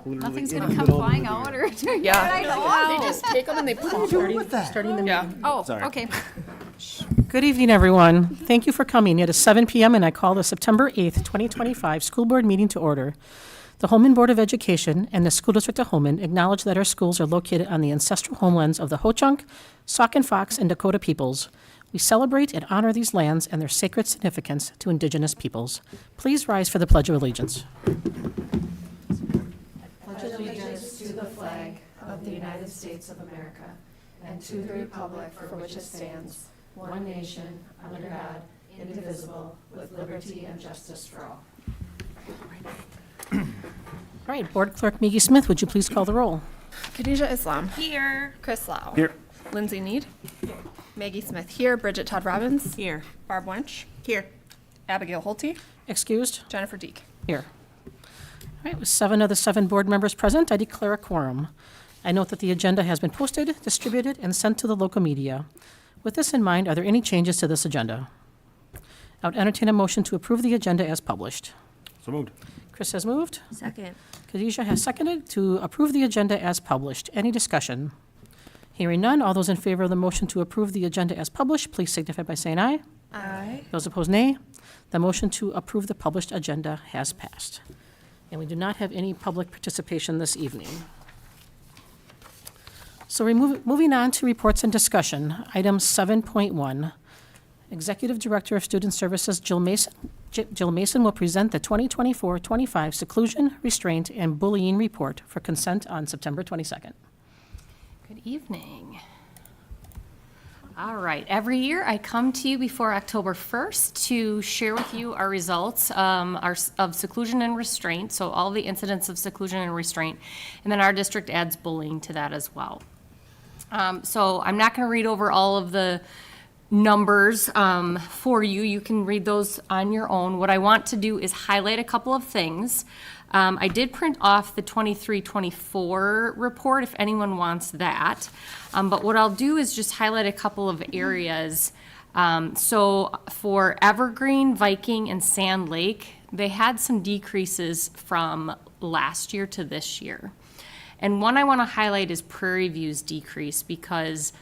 literally Nothing's in gonna the come middle of the flying living out room. or. Yeah. They just take them and they pop Starting the Yeah. Oh, Sorry. okay. Good evening, everyone. Thank you for coming. It is 7 p.m. and I call the September 8th, 2025 School Board meeting to order. The Holmen Board of Education and the School District of Holmen acknowledge that our schools are located on the ancestral homelands of the Ho-Chunk, Sauk and Fox, and Dakota peoples. We celebrate and honor these lands and their sacred significance to Indigenous peoples. Please rise for the Pledge of Allegiance. Pledge allegiance to the flag of the United States of America and to the republic for which it stands, one nation, under God, indivisible, with liberty and justice for all. All right, Board Clerk Maggie Smith, would you please call the roll? Khadijah Islam. Here. Chris Lau. Here. Lindsay Need. Maggie Smith here. Bridget Todd Robbins. Here. Barb Wench. Here. Abigail Holte. Excused? Jennifer Deek. Here. All right, with 7 of the 7 board members present, I declare a quorum. I note that the agenda has been posted, distributed, and sent to the local media. With this in mind, are there any changes to this agenda? I would entertain a motion to approve the agenda as published. So moved. Chris has moved. Second. Khadijah has seconded to approve the agenda as published. Any discussion? Hearing none, all those in favor of the motion to approve the agenda as published, please signify by saying aye. Aye. Those opposed, nay. The motion to approve the published agenda has passed. And we do not have any public participation this evening. So we're moving on to reports and discussion. Item 7.1. Executive Director of Student Services Jill Mason will present the 2024-25 Seclusion, Restraint, and Bullying Report for consent on September 22nd. Good evening. All right, every year I come to you before October 1st to share with you our results of seclusion and restraint, so all the incidents of seclusion and restraint, and then our district adds bullying to that as well. So I'm not going to read over all of the numbers for you. You can read those on your own. What I want to do is highlight a couple of things. I did print off the 23-24 report if anyone wants that. But what I'll do is just highlight a couple of areas. So for Evergreen, Viking, and Sand Lake, they had some decreases from last year to this year. And one I want to highlight is Prairie View's decrease because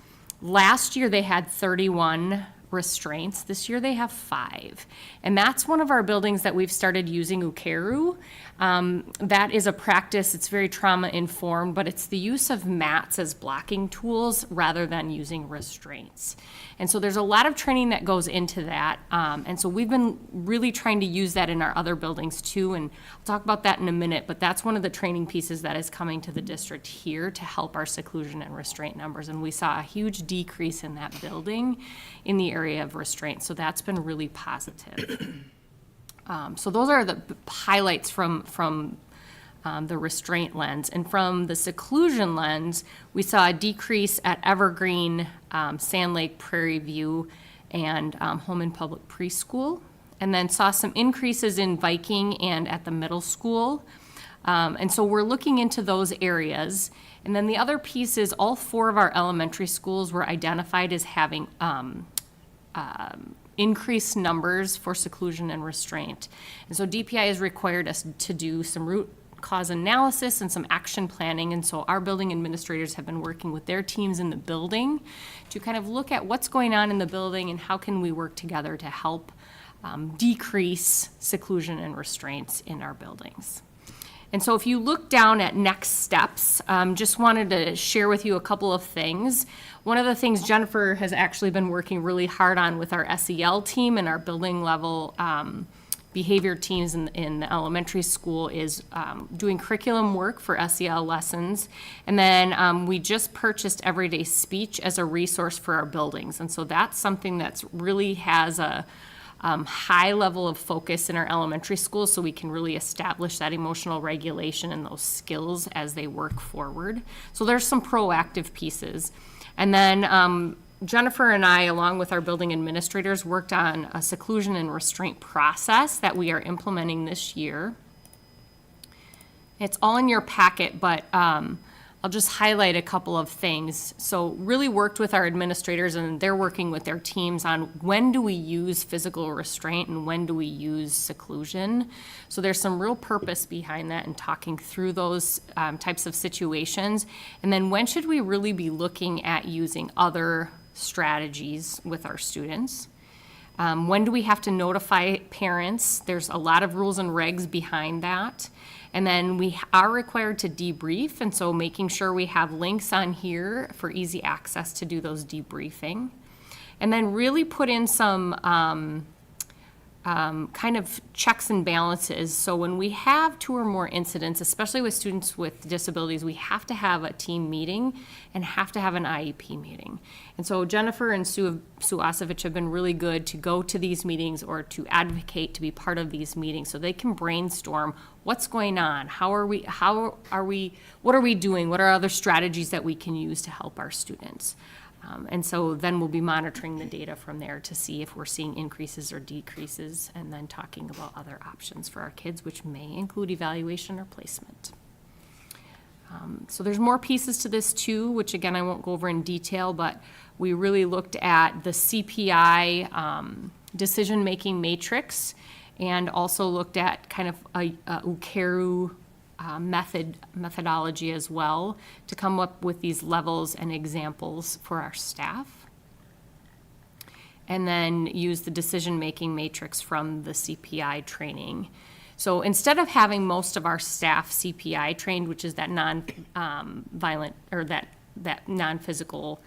last year they had 31 restraints. This year they have 5. And that's one of our buildings that we've started using Ukeru. That is a practice, it's very trauma informed, but it's the use of mats as blocking tools rather than using restraints. And so there's a lot of training that goes into that. And so we've been really trying to use that in our other buildings too. And I'll talk about that in a minute, but that's one of the training pieces that is coming to the district here to help our seclusion and restraint numbers. And we saw a huge decrease in that building in the area of restraint. So that's been really positive. So those are the highlights from the restraint lens. And from the seclusion lens, we saw a decrease at Evergreen, Sand Lake, Prairie View, and Holmen Public Preschool. And then saw some increases in Viking and at the middle school. And so we're looking into those areas. And then the other piece is all 4 of our elementary schools were identified as having increased numbers for seclusion and restraint. And so DPI has required us to do some root cause analysis and some action planning. And so our building administrators have been working with their teams in the building to kind of look at what's going on in the building and how can we work together to help decrease seclusion and restraints in our buildings. And so if you look down at next steps, just wanted to share with you a couple of things. One of the things Jennifer has actually been working really hard on with our SEL team and our building level behavior teams in the elementary school is doing curriculum work for SEL lessons. And then we just purchased Everyday Speech as a resource for our buildings. And so that's something that's really has a high level of focus in our elementary schools so we can really establish that emotional regulation and those skills as they work forward. So there's some proactive pieces. And then Jennifer and I, along with our building administrators, worked on a seclusion and restraint process that we are implementing this year. It's all in your packet, but I'll just highlight a couple of things. So really worked with our administrators, and they're working with their teams on when do we use physical restraint and when do we use seclusion. So there's some real purpose behind that and talking through those types of situations. And then when should we really be looking at using other strategies with our students? When do we have to notify parents? There's a lot of rules and regs behind that. And then we are required to debrief, and so making sure we have links on here for easy access to do those debriefing. And then really put in some kind of checks and balances. So when we have 2 or more incidents, especially with students with disabilities, we have to have a team meeting and have to have an IEP meeting. And so Jennifer and Sue Osovich have been really good to go to these meetings or to advocate to be part of these meetings so they can brainstorm what's going on, what are we doing, what are other strategies that we can use to help our students. And so then we'll be monitoring the data from there to see if we're seeing increases or decreases, and then talking about other options for our kids, which may include evaluation or placement. So there's more pieces to this too, which again, I won't go over in detail, but we really looked at the CPI decision-making matrix, and also looked at kind of a UKERU methodology as well to come up with these levels and examples for our staff. And then use the decision-making matrix from the CPI training. So instead of having most of our staff CPI trained, which is that non-violent or that non-physical,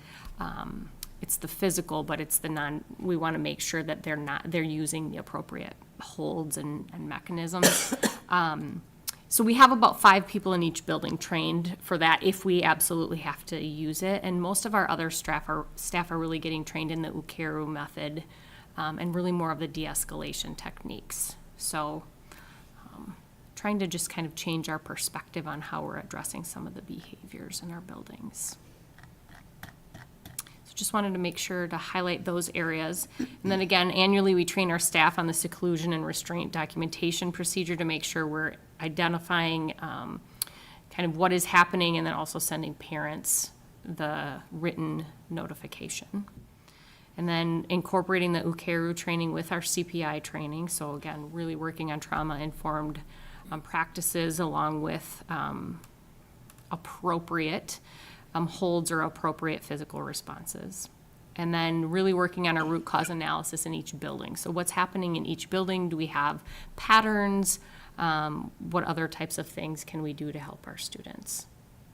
it's the physical, but it's the we want to make sure that they're using the appropriate holds and mechanisms. So we have about 5 people in each building trained for that if we absolutely have to use it. And most of our other staff are really getting trained in the UKERU method and really more of the de-escalation techniques. So trying to just kind of change our perspective on how we're addressing some of the behaviors in our buildings. So just wanted to make sure to highlight those areas. And then again, annually we train our staff on the seclusion and restraint documentation procedure to make sure we're identifying kind of what is happening, and then also sending parents the written notification. And then incorporating the UKERU training with our CPI training. So again, really working on trauma-informed practices along with appropriate holds or appropriate physical responses. And then really working on our root cause analysis in each building. So what's happening in each building? Do we have patterns? What other types of things can we do to help our students?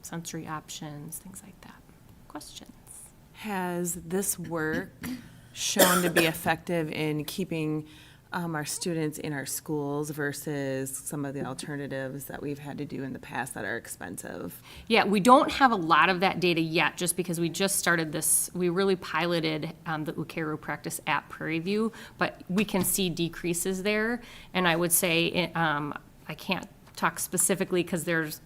Sensory options, things like that. Questions? Has this work shown to be effective in keeping our students in our schools versus some of the alternatives that we've had to do in the past that are expensive? Yeah, we don't have a lot of that data yet, just because we just started this. We really piloted the UKERU practice at Prairie View, but we can see decreases there. And I would say, I can't talk specifically because there's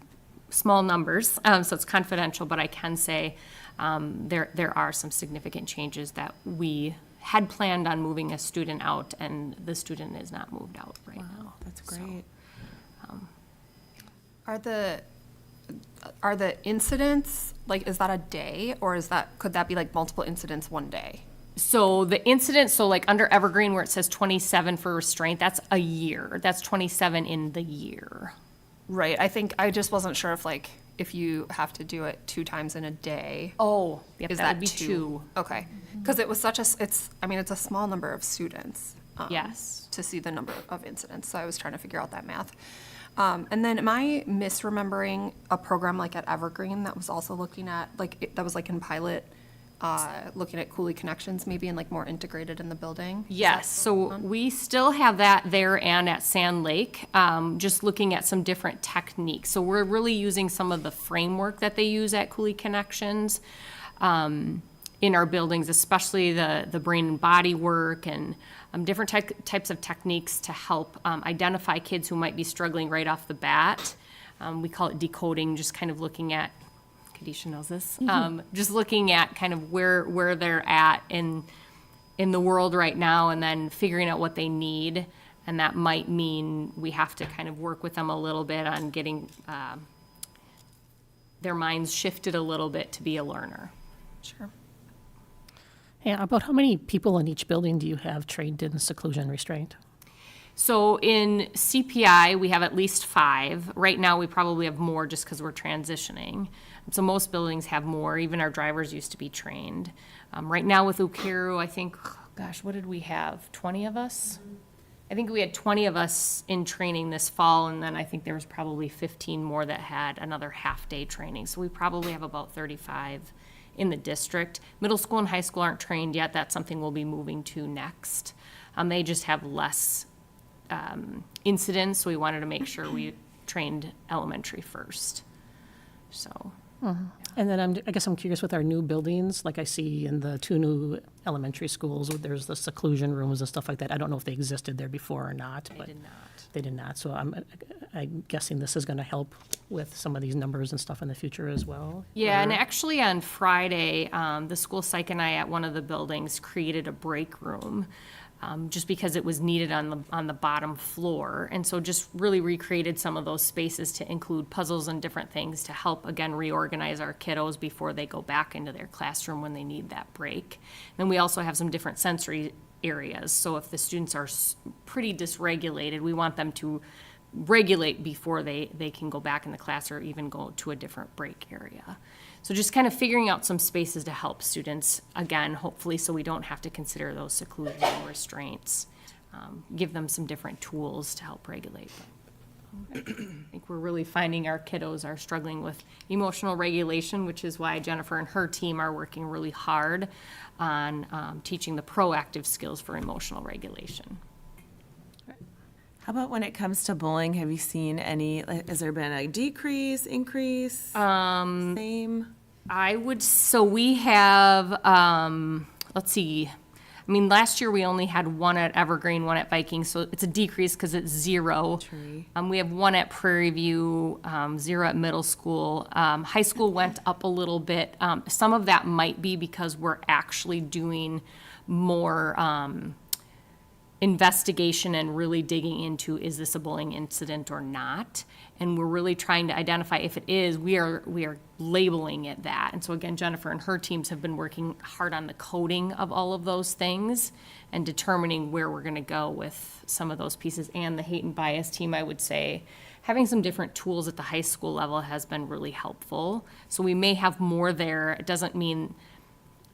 small numbers, so it's confidential, but I can say there are some significant changes that we had planned on moving a student out, and the student is not moved out right now. That's great. Are the incidents, like, is that a day, or could that be like multiple incidents one day? So the incident, so like under Evergreen where it says 27 for restraint, that's a year. That's 27 in the year. Right. I just wasn't sure if you have to do it 2 times in a day. Oh, yep, Is that would be 2. Okay. Because it was it's a small number of students. Yes. To see the number of incidents. So I was trying to figure out that math. And then am I misremembering a program like at Evergreen that was also looking at, that was in pilot, looking at Cooley connections maybe and more integrated in the building? Yes, so we still have that there and at Sand Lake, just looking at some different techniques. So we're really using some of the framework that they use at Cooley Connections in our buildings, especially the brain and body work and different types of techniques to help identify kids who might be struggling right off the bat. We call it decoding, just kind of looking at, Kadisha knows this, just looking at kind of where they're at in the world right now, and then figuring out what they need. And that might mean we have to kind of work with them a little bit on getting their minds shifted a little bit to be a learner. Sure. Yeah, about how many people in each building do you have trained in seclusion and restraint? So in CPI, we have at least 5. Right now, we probably have more just because we're transitioning. So most buildings have more. Even our drivers used to be trained. Right now with Ukiru, I think, gosh, what did we have? 20 of us? I think we had 20 of us in training this fall, and then I think there was probably 15 more that had another half-day training. So we probably have about 35 in the district. Middle school and high school aren't trained yet. That's something we'll be moving to next. They just have less incidents, so we wanted to make sure we trained elementary first. So, And then I guess I'm curious with our new buildings, like I see in the 2 new elementary schools, there's the seclusion rooms and stuff like that. I don't know if they existed there before or not, but did not. they did not. So I'm guessing this is going to help with some of these numbers and stuff in the future as well. Yeah, and actually on Friday, the school psych and I at one of the buildings created a break room, just because it was needed on the bottom floor. And so just really recreated some of those spaces to include puzzles and different things to help, again, reorganize our kiddos before they go back into their classroom when they need that break. Then we also have some different sensory areas. So if the students are pretty dysregulated, we want them to regulate before they can go back in the class or even go to a different break area. So just kind of figuring out some spaces to help students, again, hopefully so we don't have to consider those seclusion and restraints. Give them some different tools to help regulate. But I think we're really finding our kiddos are struggling with emotional regulation, which is why Jennifer and her team are working really hard on teaching the proactive skills for emotional regulation. How about when it comes to bullying? Have you seen any, has there been a decrease, increase? Same? So we have, let's see, I mean, last year we only had 1 at Evergreen, 1 at Viking, so it's a decrease because it's 0. Tree. We have 1 at Prairie View, 0 at middle school. High school went up a little bit. Some of that might be because we're actually doing more investigation and really digging into, is this a bullying incident or not? And we're really trying to identify if it is, we are labeling it that. And so again, Jennifer and her teams have been working hard on the coding of all of those things and determining where we're gonna go with some of those pieces. And the hate and bias team, I would say, having some different tools at the high school level has been really helpful. So we may have more there. It doesn't mean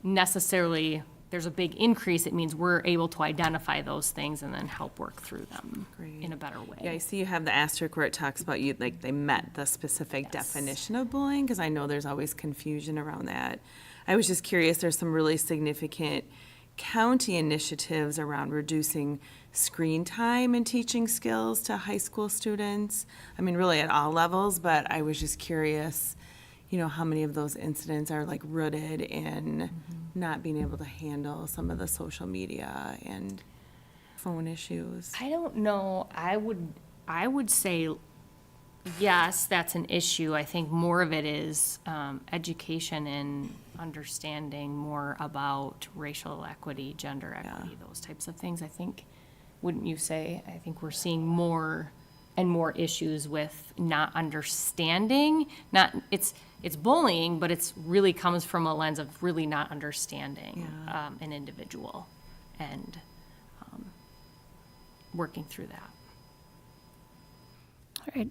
necessarily there's a big increase. It means we're able to identify those things and then help work through them in a better way. Yeah, I see you have the asterisk where it talks about you, like they met the specific definition of bullying, because I know there's always confusion around that. I was just curious, there's some really significant county initiatives around reducing screen time and teaching skills to high school students. I mean, really at all levels, but I was just curious, you know, how many of those incidents are like rooted in not being able to handle some of the social media and phone issues. I don't know. I would say yes, that's an issue. I think more of it is education and understanding more about racial equity, gender equity, those types of things. I think, wouldn't you say? I think we're seeing more and more issues with not understanding. It's bullying, but it's really comes from a lens of really not understanding an individual and working through that. All right.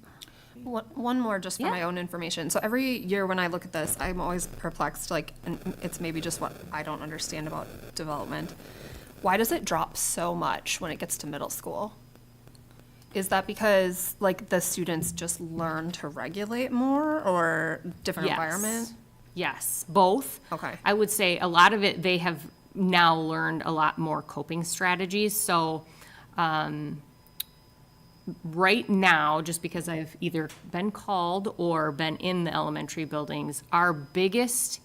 One more just for Yeah. my own information. So every year when I look at this, I'm always perplexed, like, and it's maybe just what I don't understand about development. Why does it drop so much when it gets to middle school? Is that because, like, the students just learn to regulate more or different Yes. environment? Yes, both. Okay. I would say a lot of it, they have now learned a lot more coping strategies. So right now, just because I've either been called or been in the elementary buildings, our biggest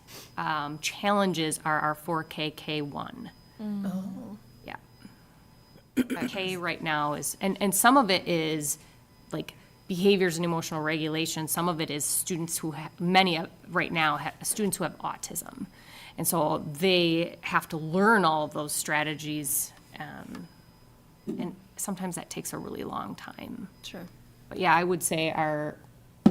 challenges are our 4K K1. Yeah. K right now is, and some of it is like behaviors and emotional regulation. Some of it is students who right now have students who have autism. And so they have to learn all of those strategies. And sometimes that takes a really long time. Sure. But yeah, I would say our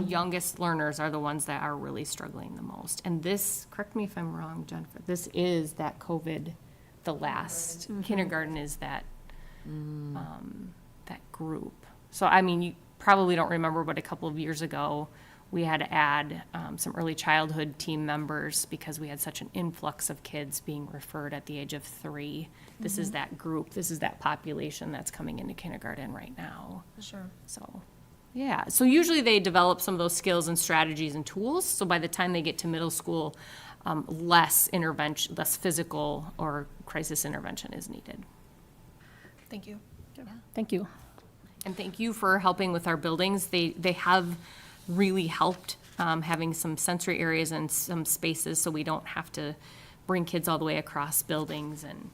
youngest learners are the ones that are really struggling the most. And this, correct me if I'm wrong, Jennifer, this is that COVID, the last kindergarten is that, that group. So, I mean, you probably don't remember, but a couple of years ago, we had to add some early childhood team members because we had such an influx of kids being referred at the age of 3. This is that group, this is that population that's coming into kindergarten right now. Sure. So, yeah, so usually they develop some of those skills and strategies and tools, so by the time they get to middle school, less intervention, less physical or crisis intervention is needed. Thank you. Thank you. And thank you for helping with our buildings. They have really helped, having some sensory areas and some spaces so we don't have to bring kids all the way across buildings, and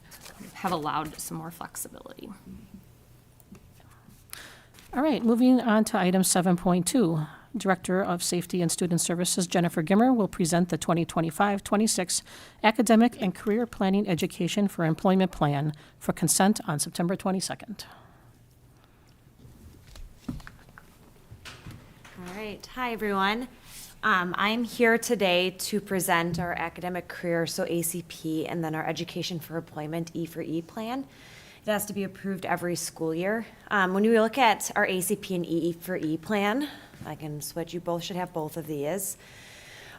have allowed some more flexibility. All right, moving on to item 7.2. Director of Safety and Student Services Jennifer Gimmer will present the 2025-26 Academic and Career Planning Education for Employment Plan for consent on September 22nd. All right. Hi, everyone. I'm here today to present our academic career, so ACP, and then our education for employment, E for E plan. It has to be approved every school year. When we look at our ACP and E for E plan, I can switch, you both should have both of these.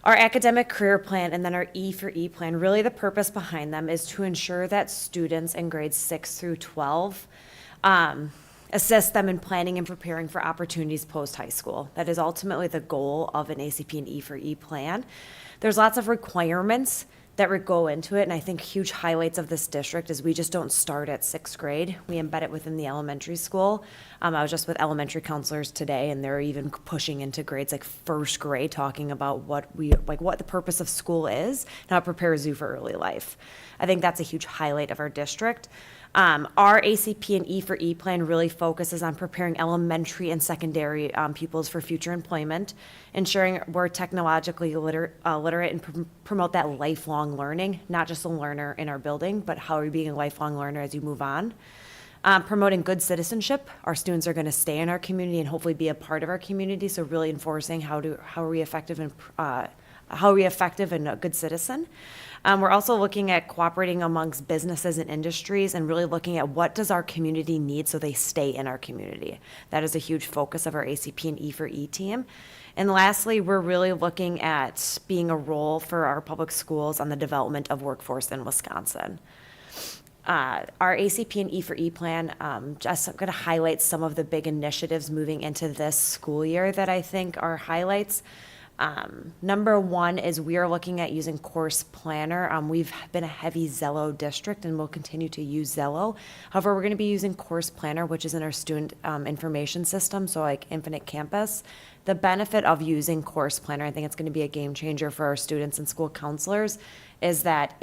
Our academic career plan and then our E for E plan, really the purpose behind them is to ensure that students in grades 6 through 12 assist them in planning and preparing for opportunities post-high school. That is ultimately the goal of an ACP and E for E plan. There's lots of requirements that would go into it, and I think huge highlights of this district is we just don't start at 6th grade. We embed it within the elementary school. I was just with elementary counselors today, and they're even pushing into grades like 1st grade, talking about what the purpose of school is and how it prepares you for early life. I think that's a huge highlight of our district. Our ACP and E for E plan really focuses on preparing elementary and secondary pupils for future employment, ensuring we're technologically literate and promote that lifelong learning, not just a learner in our building, but how are you being a lifelong learner as you move on. Promoting good citizenship. Our students are going to stay in our community and hopefully be a part of our community, so really enforcing how are we effective and a good citizen. We're also looking at cooperating amongst businesses and industries and really looking at what does our community need so they stay in our community. That is a huge focus of our ACP and E for E team. And lastly, we're really looking at being a role for our public schools on the development of workforce in Wisconsin. Our ACP and E for E plan, just going to highlight some of the big initiatives moving into this school year that I think are highlights. Number one is we are looking at using Course Planner. We've been a heavy Zello district and we'll continue to use Zello. However, we're going to be using Course Planner, which is in our student information system, so like Infinite Campus. The benefit of using Course Planner, I think it's going to be a game changer for our students and school counselors, is that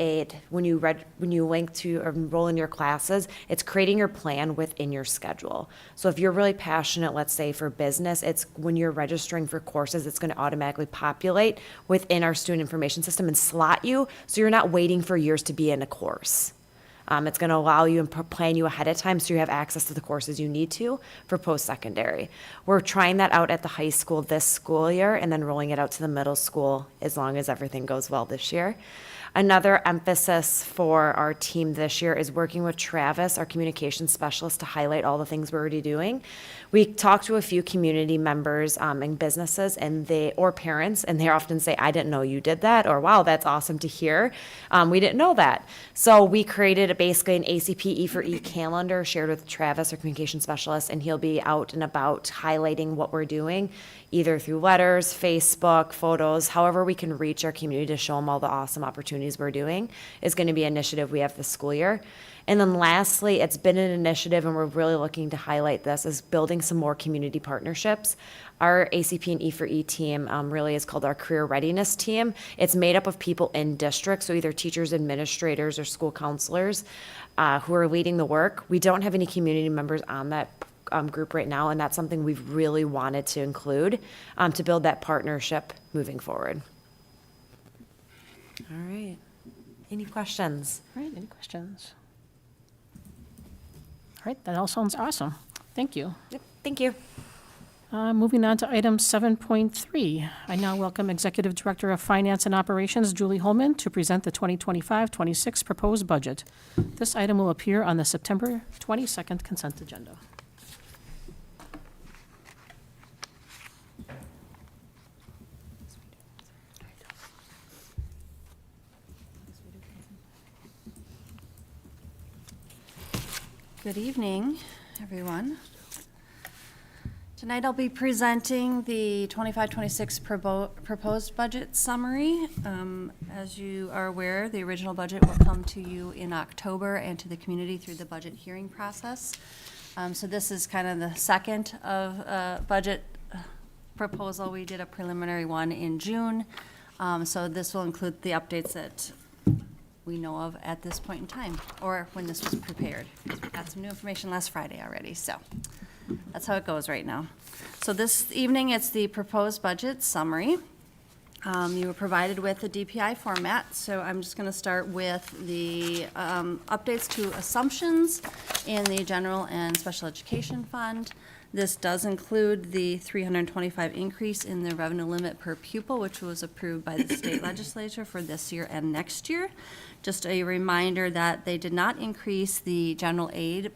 when you link to enroll in your classes, it's creating your plan within your schedule. So if you're really passionate, let's say for business, it's when you're registering for courses, it's going to automatically populate within our student information system and slot you, so you're not waiting for years to be in a course. It's going to allow you and plan you ahead of time so you have access to the courses you need to for post-secondary. We're trying that out at the high school this school year and then rolling it out to the middle school as long as everything goes well this year. Another emphasis for our team this year is working with Travis, our communications specialist, to highlight all the things we're already doing. We talked to a few community members and businesses or parents, and they often say, I didn't know you did that, or wow, that's awesome to hear. We didn't know that. So we created basically an ACP E for E calendar shared with Travis, our communications specialist, and he'll be out and about highlighting what we're doing, either through letters, Facebook, photos, however we can reach our community to show them all the awesome opportunities we're doing is going to be an initiative we have this school year. And then lastly, it's been an initiative, and we're really looking to highlight this, is building some more community partnerships. Our ACP and E for E team really is called our Career Readiness Team. It's made up of people in districts, so either teachers, administrators, or school counselors who are leading the work. We don't have any community members on that group right now, and that's something we've really wanted to include to build that partnership moving forward. All right. Any questions? All right, any questions? All right, that all sounds awesome. Thank you. Yep. Thank you. Moving on to item 7.3, I now welcome Executive Director of Finance and Operations, Julie Holmen, to present the 2025-26 proposed budget. This item will appear on the September 22nd consent agenda. Good evening, everyone. Tonight I'll be presenting the 25-26 proposed budget summary. As you are aware, the original budget will come to you in October and to the community through the budget hearing process. So this is kind of the second of budget proposal. We did a preliminary one in June. So this will include the updates that we know of at this point in time, or when this was prepared. We got some new information last Friday already, so that's how it goes right now. So this evening, it's the proposed budget summary. You were provided with the DPI format, so I'm just going to start with the updates to assumptions in the general and special education fund. This does include the 325 increase in the revenue limit per pupil, which was approved by the state legislature for this year and next year. Just a reminder that they did not increase the general aid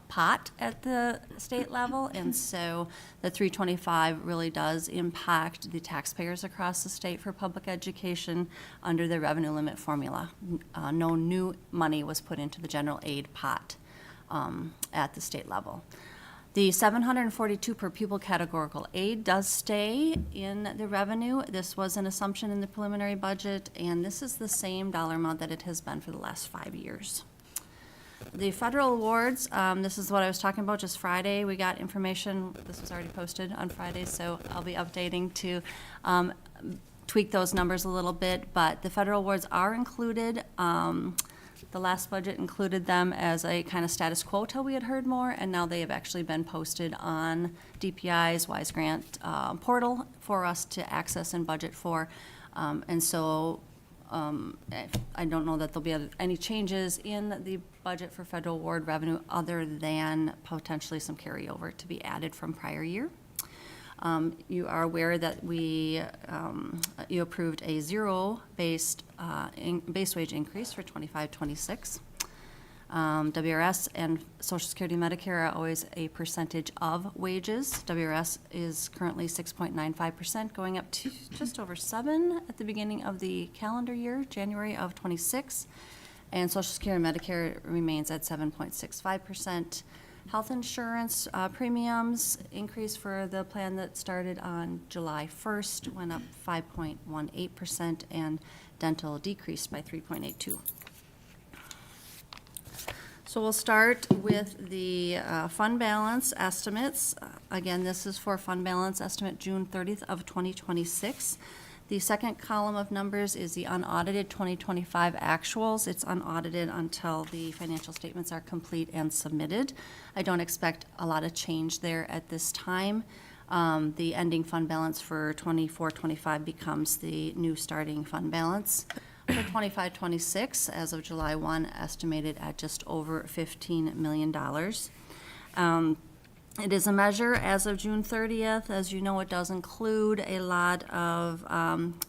pot at the state level, and so the 325 really does impact the taxpayers across the state for public education under the revenue limit formula. No new money was put into the general aid pot at the state level. The 742 per pupil categorical aid does stay in the revenue. This was an assumption in the preliminary budget, and this is the same dollar amount that it has been for the last 5 years. The federal awards, this is what I was talking about just Friday. We got information, this was already posted on Friday, so I'll be updating to tweak those numbers a little bit, but the federal awards are included. The last budget included them as a kind of status quo till we had heard more, and now they have actually been posted on DPI's Wise Grant portal for us to access and budget for. And so I don't know that there'll be any changes in the budget for federal award revenue other than potentially some carryover to be added from prior year. You are aware that you approved a zero-based base wage increase for 25-26. WRS and Social Security and Medicare are always a percentage of wages. WRS is currently 6.95%, going up to just over 7% at the beginning of the calendar year, January of 26. And Social Security and Medicare remains at 7.65%. Health insurance premiums increased for the plan that started on July 1st, went up 5.18%, and dental decreased by 3.82%. So we'll start with the fund balance estimates. Again, this is for fund balance estimate June 30th of 2026. The second column of numbers is the unaudited 2025 actuals. It's unaudited until the financial statements are complete and submitted. I don't expect a lot of change there at this time. The ending fund balance for 24-25 becomes the new starting fund balance. For 25-26, as of July 1, estimated at just over $15 million. It is a measure as of June 30th. As you know, it does include a lot of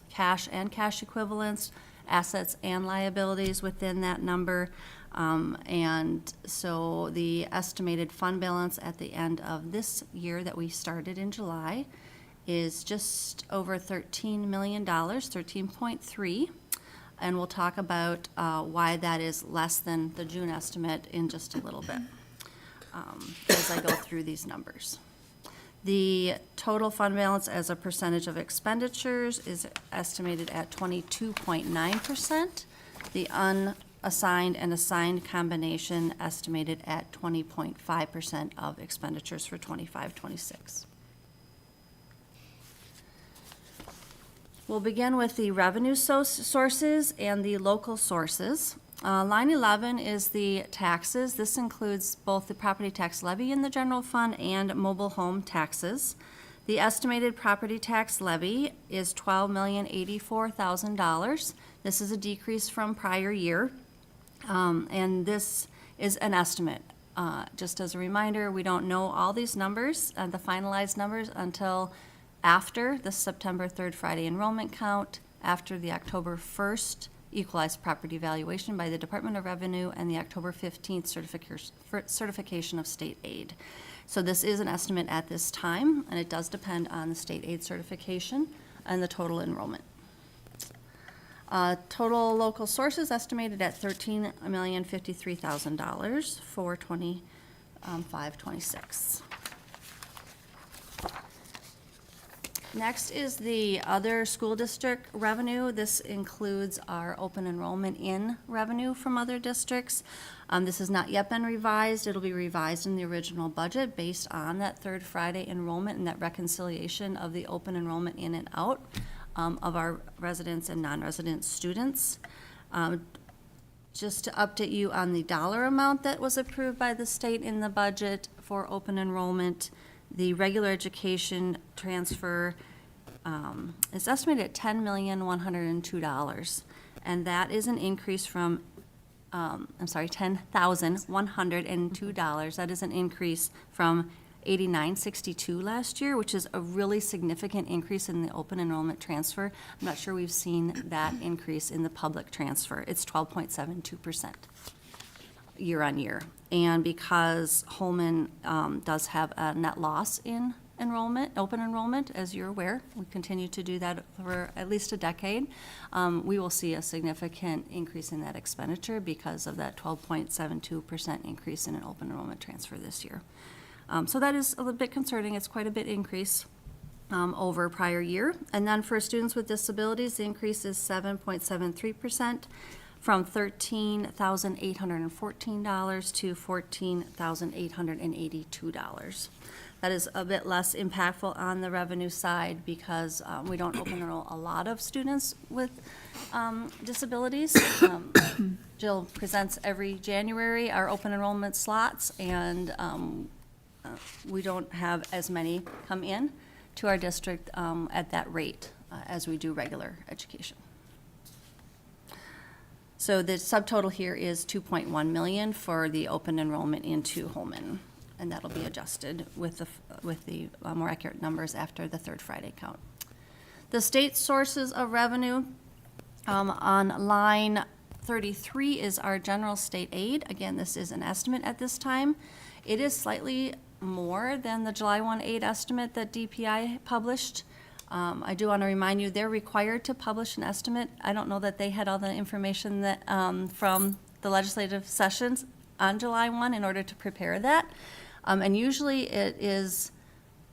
cash and cash equivalents, assets and liabilities within that number. And so the estimated fund balance at the end of this year that we started in July is just over $13 million, 13.3. And we'll talk about why that is less than the June estimate in just a little bit as I go through these numbers. The total fund balance as a percentage of expenditures is estimated at 22.9%. The unassigned and assigned combination estimated at 20.5% of expenditures for 25-26. We'll begin with the revenue sources and the local sources. Line 11 is the taxes. This includes both the property tax levy in the general fund and mobile home taxes. The estimated property tax levy is $12,084,000. This is a decrease from prior year, and this is an estimate. Just as a reminder, we don't know all these numbers, the finalized numbers, until after the September 3rd Friday enrollment count, after the October 1st equalized property valuation by the Department of Revenue, and the October 15th certification of state aid. So this is an estimate at this time, and it does depend on the state aid certification and the total enrollment. Total local sources estimated at $13,053,000 for 25-26. Next is the other school district revenue. This includes our open enrollment in revenue from other districts. This has not yet been revised. It'll be revised in the original budget based on that third Friday enrollment and that reconciliation of the open enrollment in and out of our residents and non-resident students. Just to update you on the dollar amount that was approved by the state in the budget for open enrollment, the regular education transfer is estimated at $10,102,000, and that is an increase from, $10,102. That is an increase from $89.62 last year, which is a really significant increase in the open enrollment transfer. I'm not sure we've seen that increase in the public transfer. It's 12.72% year on year. And because Holmen does have a net loss in enrollment, open enrollment, as you're aware, we continue to do that for at least a decade, we will see a significant increase in that expenditure because of that 12.72% increase in an open enrollment transfer this year. So that is a little bit concerning. It's quite a bit increase over prior year. And then for students with disabilities, the increase is 7.73%. From $13,814 to $14,882. That is a bit less impactful on the revenue side because we don't open enroll a lot of students with disabilities. Jill presents every January our open enrollment slots, and we don't have as many come in to our district at that rate as we do regular education. So the subtotal here is $2.1 million for the open enrollment into Holmen, and that'll be adjusted with the more accurate numbers after the third Friday count. The state sources of revenue on line 33 is our general state aid. Again, this is an estimate at this time. It is slightly more than the July 1 aid estimate that DPI published. I do want to remind you, they're required to publish an estimate. I don't know that they had all the information that from the legislative sessions on July 1 in order to prepare that. And usually it is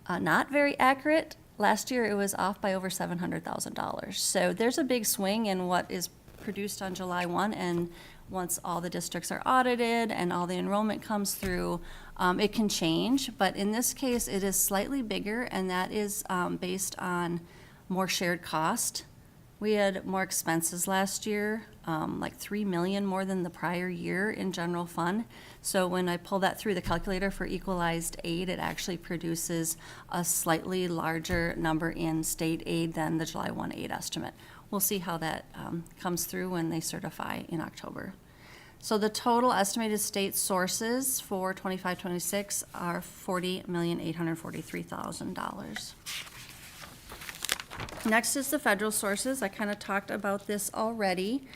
not very accurate. Last year it was off by over $700,000. So there's a big swing in what is produced on July 1, and once all the districts are audited and all the enrollment comes through, it can change, but in this case, it is slightly bigger, and that is based on more shared cost. We had more expenses last year, like $3 million more than the prior year in general fund. So when I pull that through the calculator for equalized aid, it actually produces a slightly larger number in state aid than the July 1 aid estimate. We'll see how that comes through when they certify in October. So the total estimated state sources for 25-26 are $40,843,000. Next is the federal sources. I kind of talked about this already.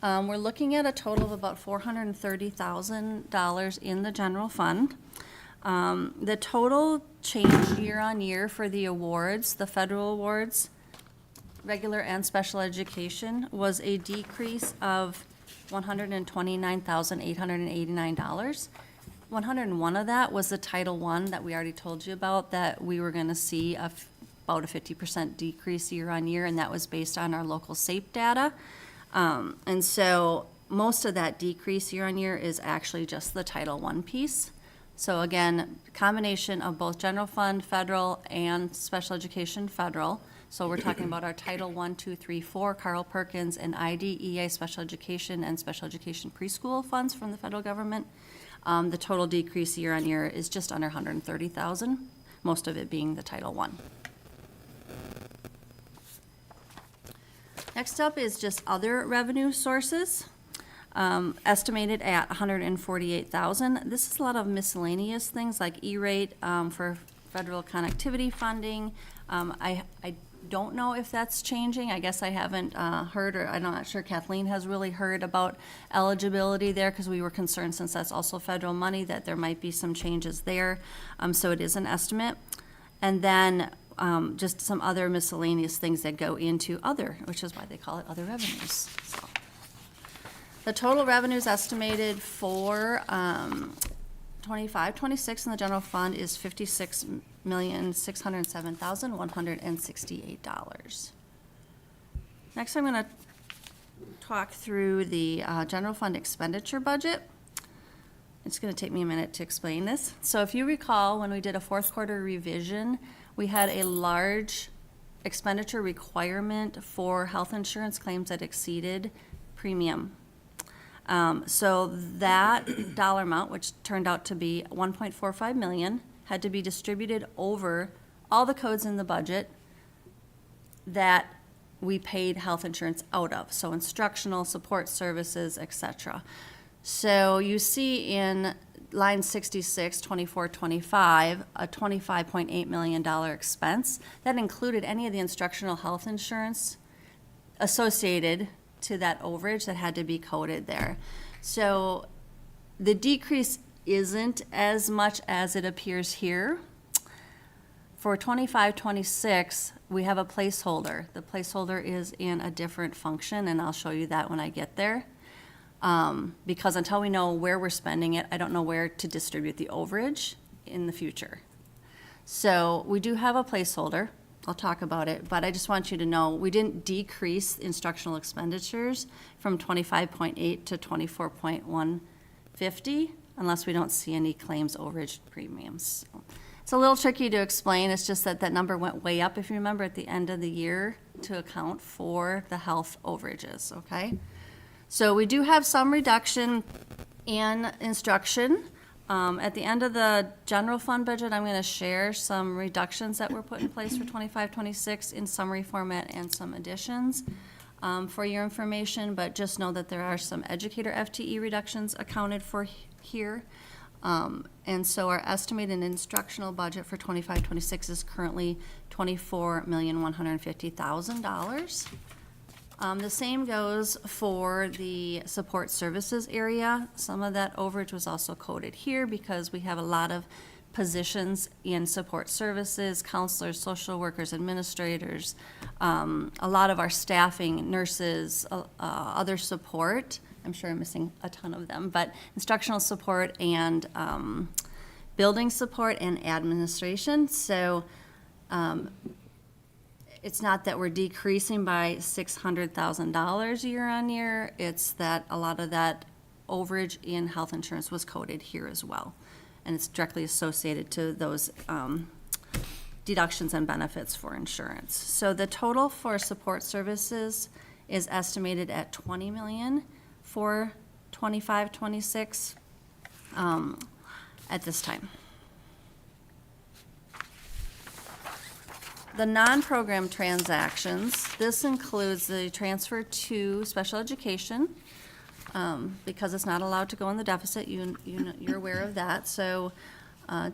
We're looking at a total of about $430,000 in the general fund. The total change year on year for the awards, the federal awards, regular and special education, was a decrease of $129,889. 101 of that was the Title I that we already told you about, that we were going to see about a 50% decrease year on year, and that was based on our local Sept data. And so most of that decrease year on year is actually just the Title I piece. So again, combination of both general fund, federal, and special education federal. So we're talking about our Title I, II, III, IV, Carl Perkins, and IDEA special education and special education preschool funds from the federal government. The total decrease year on year is just under $130,000, most of it being the Title I. Next up is just other revenue sources. estimated at $148,000. This is a lot of miscellaneous things like E-rate for federal connectivity funding. I don't know if that's changing. I guess I haven't heard, or I'm not sure Kathleen has really heard about eligibility there, because we were concerned, since that's also federal money, that there might be some changes there. So it is an estimate. And then just some other miscellaneous things that go into other, which is why they call it other revenues. So the total revenues estimated for 25-26 in the general fund is $56,607,168. Next, I'm going to talk through the general fund expenditure budget. It's going to take me a minute to explain this. So if you recall, when we did a fourth quarter revision, we had a large expenditure requirement for health insurance claims that exceeded premium. So that dollar amount, which turned out to be $1.45 million, had to be distributed over all the codes in the budget that we paid health insurance out of, so instructional, support services, etc. So you see in line 66, 24, 25, a $25.8 million expense. That included any of the instructional health insurance associated to that overage that had to be coded there. So the decrease isn't as much as it appears here. For 25-26, we have a placeholder. The placeholder is in a different function, and I'll show you that when I get there. Because until we know where we're spending it, I don't know where to distribute the overage in the future. So we do have a placeholder. I'll talk about it, but I just want you to know we didn't decrease instructional expenditures from 25.8 to 24.150 unless we don't see any claims overage premiums. So it's a little tricky to explain. It's just that that number went way up, if you remember, at the end of the year to account for the health overages, okay? So we do have some reduction in instruction. At the end of the general fund budget, I'm going to share some reductions that were put in place for 25-26 in summary format and some additions for your information, but just know that there are some educator FTE reductions accounted for here. And so our estimated instructional budget for 25-26 is currently $24,150,000. The same goes for the support services area. Some of that overage was also coded here because we have a lot of positions in support services, counselors, social workers, administrators, a lot of our staffing, nurses, other support. I'm sure I'm missing a ton of them, but instructional support and building support and administration. So it's not that we're decreasing by $600,000 year on year. It's that a lot of that overage in health insurance was coded here as well. And it's directly associated to those deductions and benefits for insurance. So the total for support services is estimated at $20 million for 25-26 at this time. The non-program transactions, this includes the transfer to special education, because it's not allowed to go in the deficit, you're aware of that. So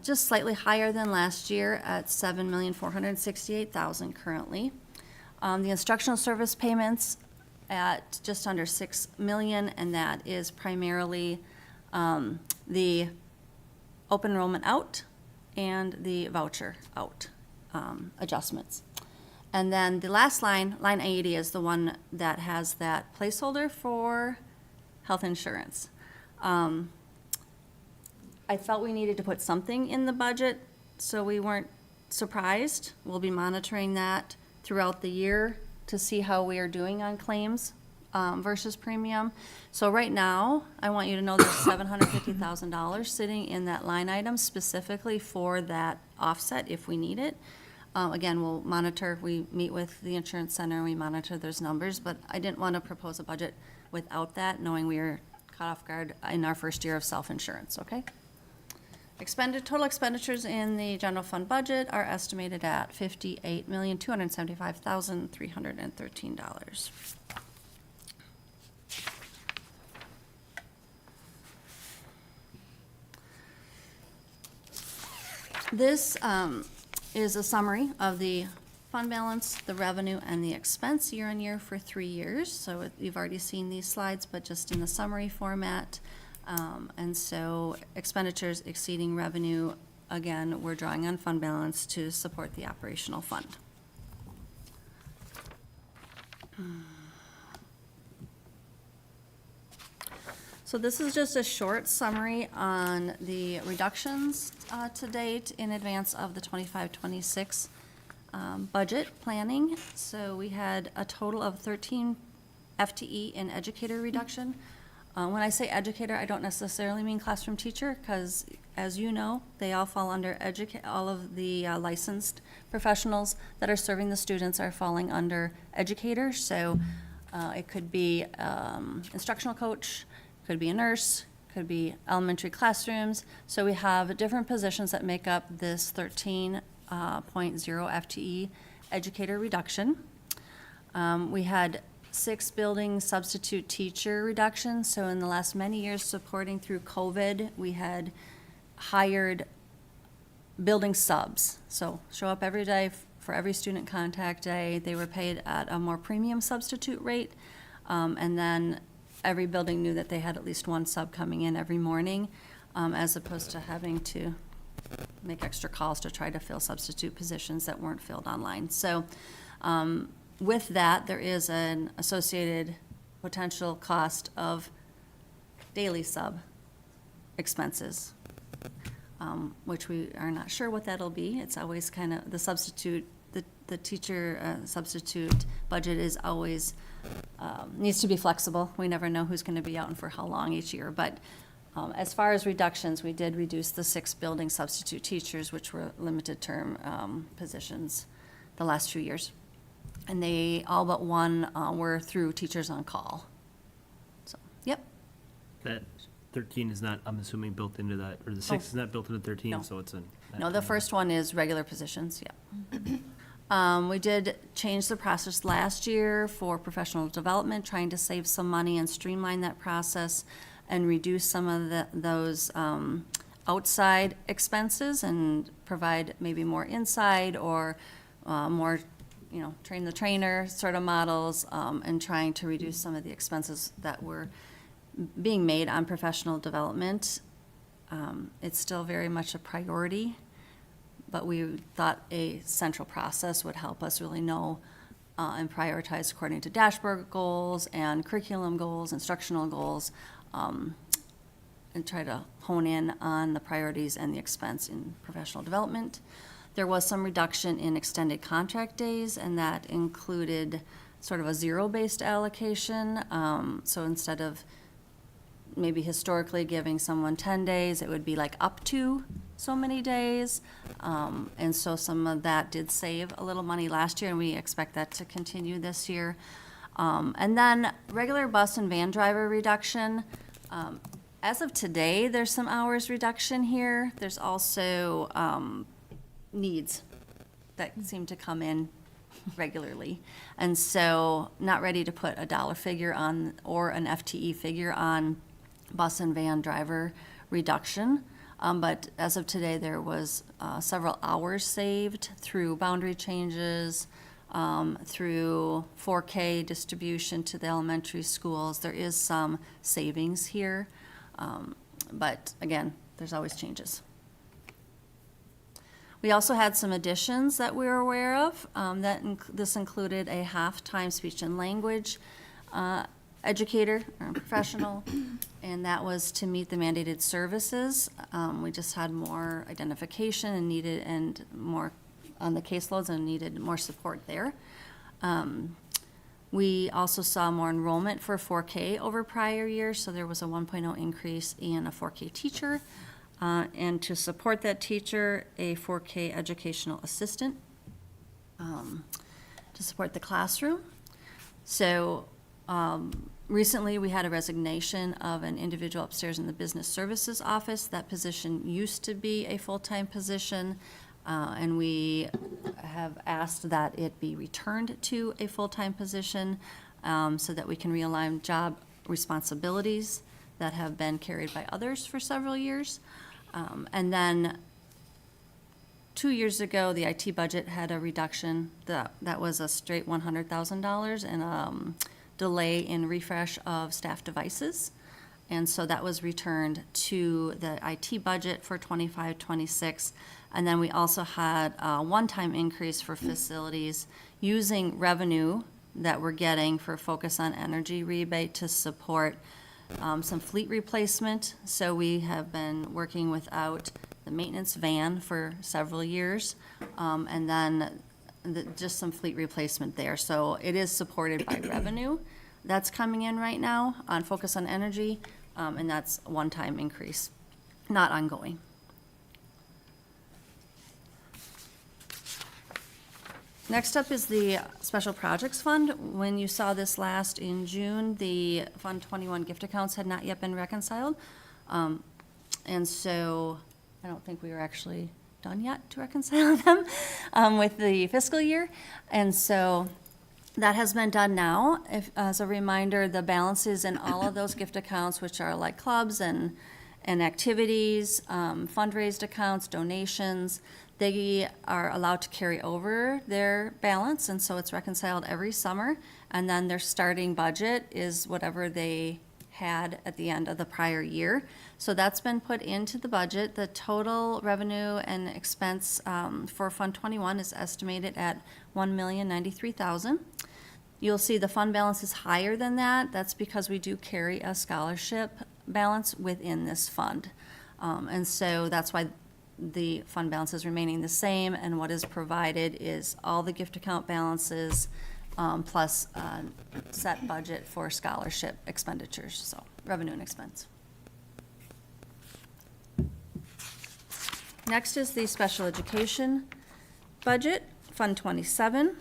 just slightly higher than last year at $7,468,000 currently. The instructional service payments at just under $6 million, and that is primarily the open enrollment out and the voucher out. Adjustments. And then the last line, line 80, is the one that has that placeholder for health insurance. I felt we needed to put something in the budget so we weren't surprised. We'll be monitoring that throughout the year to see how we are doing on claims versus premium. So right now, I want you to know there's $750,000 sitting in that line item specifically for that offset if we need it. Again, we'll monitor, we meet with the insurance center, and we monitor those numbers, but I didn't want to propose a budget without that, knowing we were caught off guard in our first year of self-insurance, okay? Total expenditures in the general fund budget are estimated at $58,275,313. This is a summary of the fund balance, the revenue, and the expense year on year for 3 years. So you've already seen these slides, but just in the summary format. And so expenditures exceeding revenue, again, we're drawing on fund balance to support the operational fund. So this is just a short summary on the reductions to date in advance of the 25-26 budget planning. So we had a total of 13 FTE in educator reduction. When I say educator, I don't necessarily mean classroom teacher, because as you know, they all fall under all of the licensed professionals that are serving the students are falling under educator. So it could be instructional coach, could be a nurse, could be elementary classrooms. So we have different positions that make up this 13.0 FTE educator reduction. We had 6 building substitute teacher reductions. So in the last many years, supporting through COVID, we had hired building subs. So show up every day for every student contact day. They were paid at a more premium substitute rate. And then every building knew that they had at least one sub coming in every morning, as opposed to having to make extra calls to try to fill substitute positions that weren't filled online. So with that, there is an associated potential cost of daily sub expenses, which we are not sure what that'll be. It's always kind of the substitute, the teacher substitute budget is always, needs to be flexible. We never know who's going to be out and for how long each year. But as far as reductions, we did reduce the 6 building substitute teachers, which were limited term positions the last few years. And they, all but one, were through teachers on call. So, yep. That 13 is not, I'm assuming, built into that, or the 6 is not built into 13, No. so it's an. No, the first one is regular positions, yeah. We did change the process last year for professional development, trying to save some money and streamline that process and reduce some of those outside expenses and provide maybe more inside or more, train the trainer sort of models, and trying to reduce some of the expenses that were being made on professional development. It's still very much a priority, but we thought a central process would help us really know and prioritize according to dashboard goals and curriculum goals, instructional goals, and try to hone in on the priorities and the expense in professional development. There was some reduction in extended contract days, and that included sort of a zero-based allocation. So instead of maybe historically giving someone 10 days, it would be like up to so many days. And so some of that did save a little money last year, and we expect that to continue this year. And then regular bus and van driver reduction. As of today, there's some hours reduction here. There's also needs that seem to come in regularly. And so not ready to put a dollar figure on or an FTE figure on bus and van driver reduction. But as of today, there was several hours saved through boundary changes, through 4K distribution to the elementary schools. There is some savings here, but again, there's always changes. We also had some additions that we were aware of. This included a half-time speech and language educator or professional, and that was to meet the mandated services. We just had more identification and more on the caseloads and needed more support there. We also saw more enrollment for 4K over prior years, so there was a 1.0 increase in a 4K teacher. And to support that teacher, a 4K educational assistant to support the classroom. So recently, we had a resignation of an individual upstairs in the business services office. That position used to be a full-time position, and we have asked that it be returned to a full-time position so that we can realign job responsibilities that have been carried by others for several years. And then 2 years ago, the IT budget had a reduction, that was a straight $100,000 and delay in refresh of staff devices. And so that was returned to the IT budget for 25-26. And then we also had a one-time increase for facilities using revenue that we're getting for Focus on Energy rebate to support some fleet replacement. So we have been working without the maintenance van for several years, and then just some fleet replacement there. So it is supported by revenue that's coming in right now on Focus on Energy, and that's a one-time increase, not ongoing. Next up is the Special Projects Fund. When you saw this last in June, the Fund 21 gift accounts had not yet been reconciled. And so I don't think we were actually done yet to reconcile them with the fiscal year. And so that has been done now. As a reminder, the balances in all of those gift accounts, which are like clubs and activities, fundraised accounts, donations, they are allowed to carry over their balance, and so it's reconciled every summer. And then their starting budget is whatever they had at the end of the prior year. So that's been put into the budget. The total revenue and expense for Fund 21 is estimated at $1,093,000. You'll see the fund balance is higher than that. That's because we do carry a scholarship balance within this fund. And so that's why the fund balance is remaining the same, and what is provided is all the gift account balances plus set budget for scholarship expenditures, so revenue and expense. Next is the special education budget, Fund 27.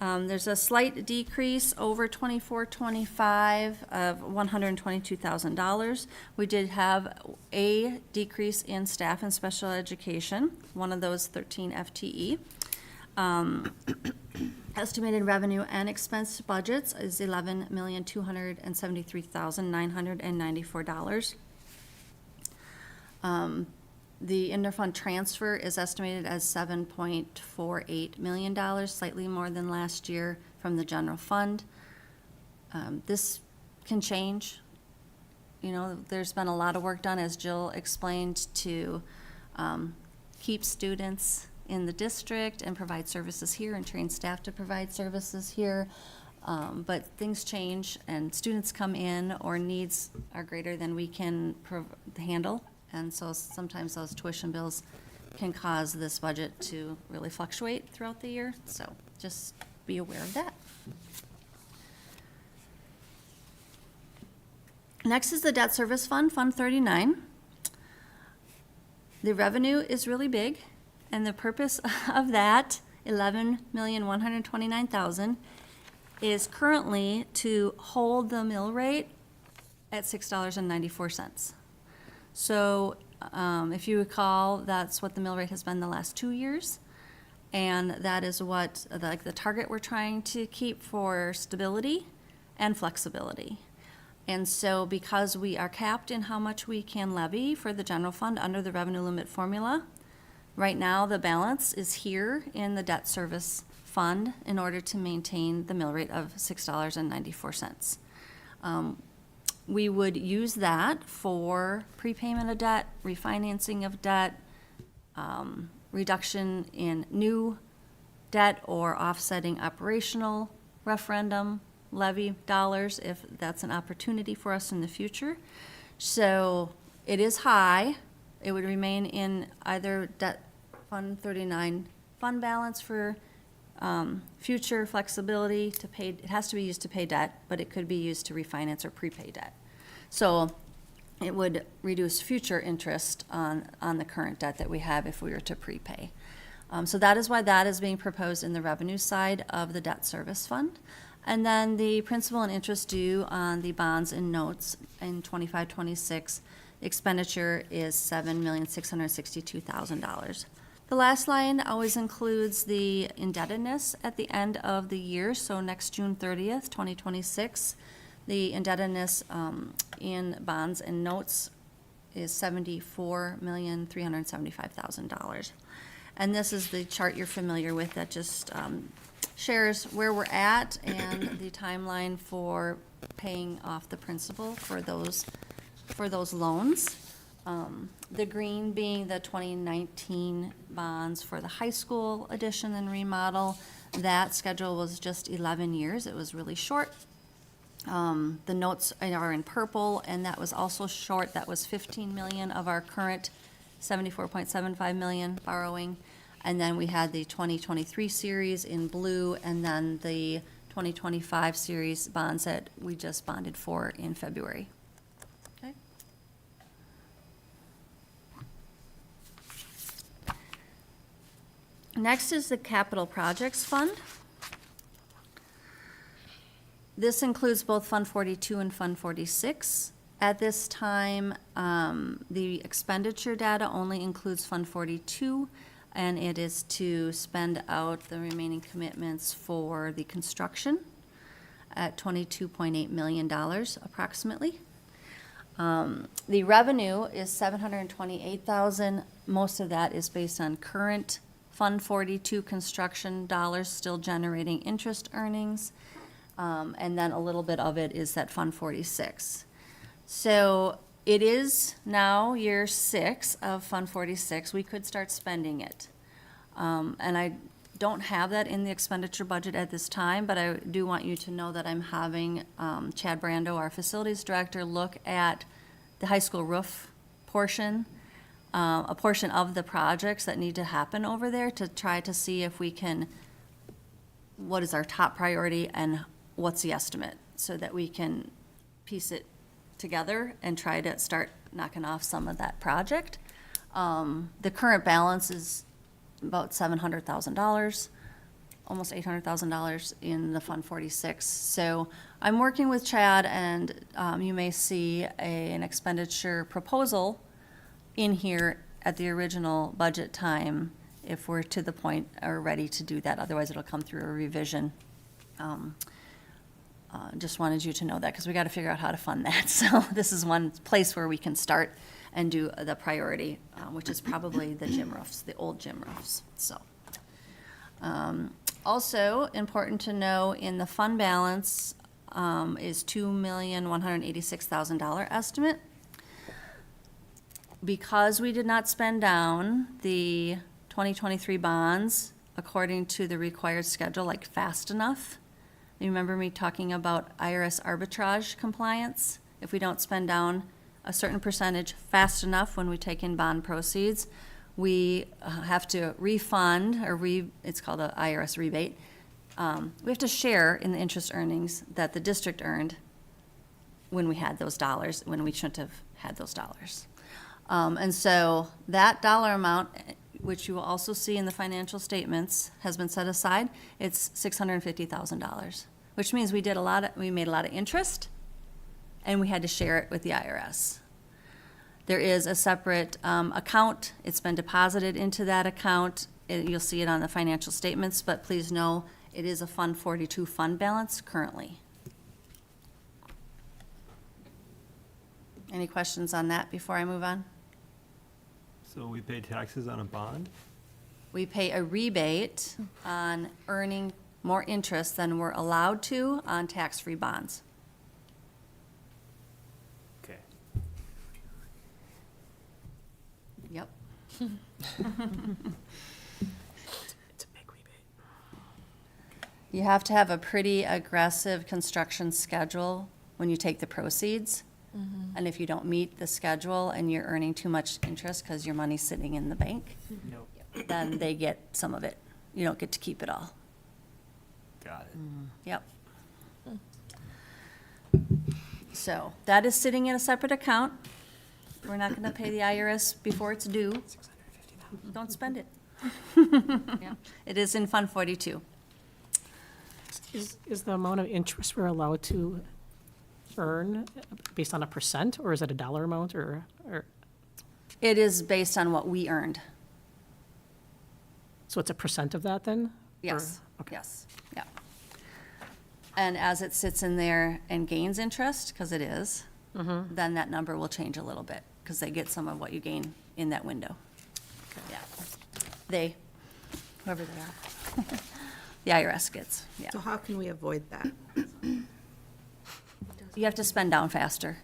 There's a slight decrease over 24-25 of $122,000. We did have a decrease in staff and special education, one of those 13 FTE. Estimated revenue and expense budgets is $11,273,994. The interfund transfer is estimated as $7.48 million, slightly more than last year from the general fund. This can change. You know, there's been a lot of work done, as Jill explained, to keep students in the district and provide services here and train staff to provide services here. But things change and students come in or needs are greater than we can handle. And so sometimes those tuition bills can cause this budget to really fluctuate throughout the year. So just be aware of that. Next is the debt service fund, Fund 39. The revenue is really big, and the purpose of that, $11,129,000, is currently to hold the mill rate at $6.94. So if you recall, that's what the mill rate has been the last 2 years. And that is what the target we're trying to keep for stability and flexibility. And so because we are capped in how much we can levy for the general fund under the revenue limit formula, right now the balance is here in the debt service fund in order to maintain the mill rate of $6.94. We would use that for prepayment of debt, refinancing of debt, reduction in new debt, or offsetting operational referendum levy dollars if that's an opportunity for us in the future. So it is high. It would remain in either debt Fund 39 fund balance for future flexibility to pay. It has to be used to pay debt, but it could be used to refinance or prepay debt. So it would reduce future interest on the current debt that we have if we were to prepay. So that is why that is being proposed in the revenue side of the debt service fund. And then the principal and interest due on the bonds and notes in 25-26 expenditure is $7,662,000. The last line always includes the indebtedness at the end of the year, so next June 30th, 2026, the indebtedness in bonds and notes is $74,375,000. And this is the chart you're familiar with that just shares where we're at and the timeline for paying off the principal for those loans. The green being the 2019 bonds for the high school addition and remodel. That schedule was just 11 years. It was really short. The notes are in purple, and that was also short. That was 15 million of our current 74.75 million borrowing. And then we had the 2023 series in blue, and then the 2025 series bonds that we just bonded for in February. Okay. Next is the Capital Projects Fund. This includes both Fund 42 and Fund 46. At this time, the expenditure data only includes Fund 42, and it is to spend out the remaining commitments for the construction at $22.8 million approximately. The revenue is $728,000. Most of that is based on current Fund 42 construction dollars still generating interest earnings. And then a little bit of it is that Fund 46. So it is now year 6 of Fund 46. We could start spending it. And I don't have that in the expenditure budget at this time, but I do want you to know that I'm having Chad Brando, our facilities director, look at the high school roof portion, a portion of the projects that need to happen over there to try to see if we can, what is our top priority and what's the estimate, so that we can piece it together and try to start knocking off some of that project. The current balance is about $700,000, almost $800,000 in the Fund 46. So I'm working with Chad, and you may see an expenditure proposal in here at the original budget time if we're to the point or ready to do that. Otherwise, it'll come through a revision. Just wanted you to know that because we got to figure out how to fund that. So this is one place where we can start and do the priority, which is probably the gym roofs, the old gym roofs. So, also important to know in the fund balance is $2,186,000 estimate. Because we did not spend down the 2023 bonds according to the required schedule, like fast enough. You remember me talking about IRS arbitrage compliance? If we don't spend down a certain percentage fast enough when we take in bond proceeds, we have to refund, or it's called an IRS rebate. We have to share in the interest earnings that the district earned when we had those dollars, when we shouldn't have had those dollars. And so that dollar amount, which you will also see in the financial statements, has been set aside. It's $650,000, which means we made a lot of interest, and we had to share it with the IRS. There is a separate account. It's been deposited into that account. You'll see it on the financial statements, but please know it is a Fund 42 fund balance currently. Any questions on that before I move on? So we pay taxes on a bond? We pay a rebate on earning more interest than we're allowed to on tax-free bonds. Okay. Yep. It's a big rebate. You have to have a pretty aggressive construction schedule when you take the proceeds. And if you don't meet the schedule and you're earning too much interest because your money's sitting in the bank, Nope. then they get some of it. You don't get to keep it all. Got it. Yep. So that is sitting in a separate account. We're not going to pay the IRS before it's due. Don't spend it. It is in Fund 42. Is the amount of interest we're allowed to earn based on a percent, or is it a dollar amount, or? It is based on what we earned. So it's a percent of that then? Yes, Or- okay. yes, yeah. And as it sits in there and gains interest, because it is, then that number will change a little bit, because because they get some of what you gain in that window. Yeah. They, whoever they are. The IRS gets, yeah. So how can we avoid that? You have to spend down faster.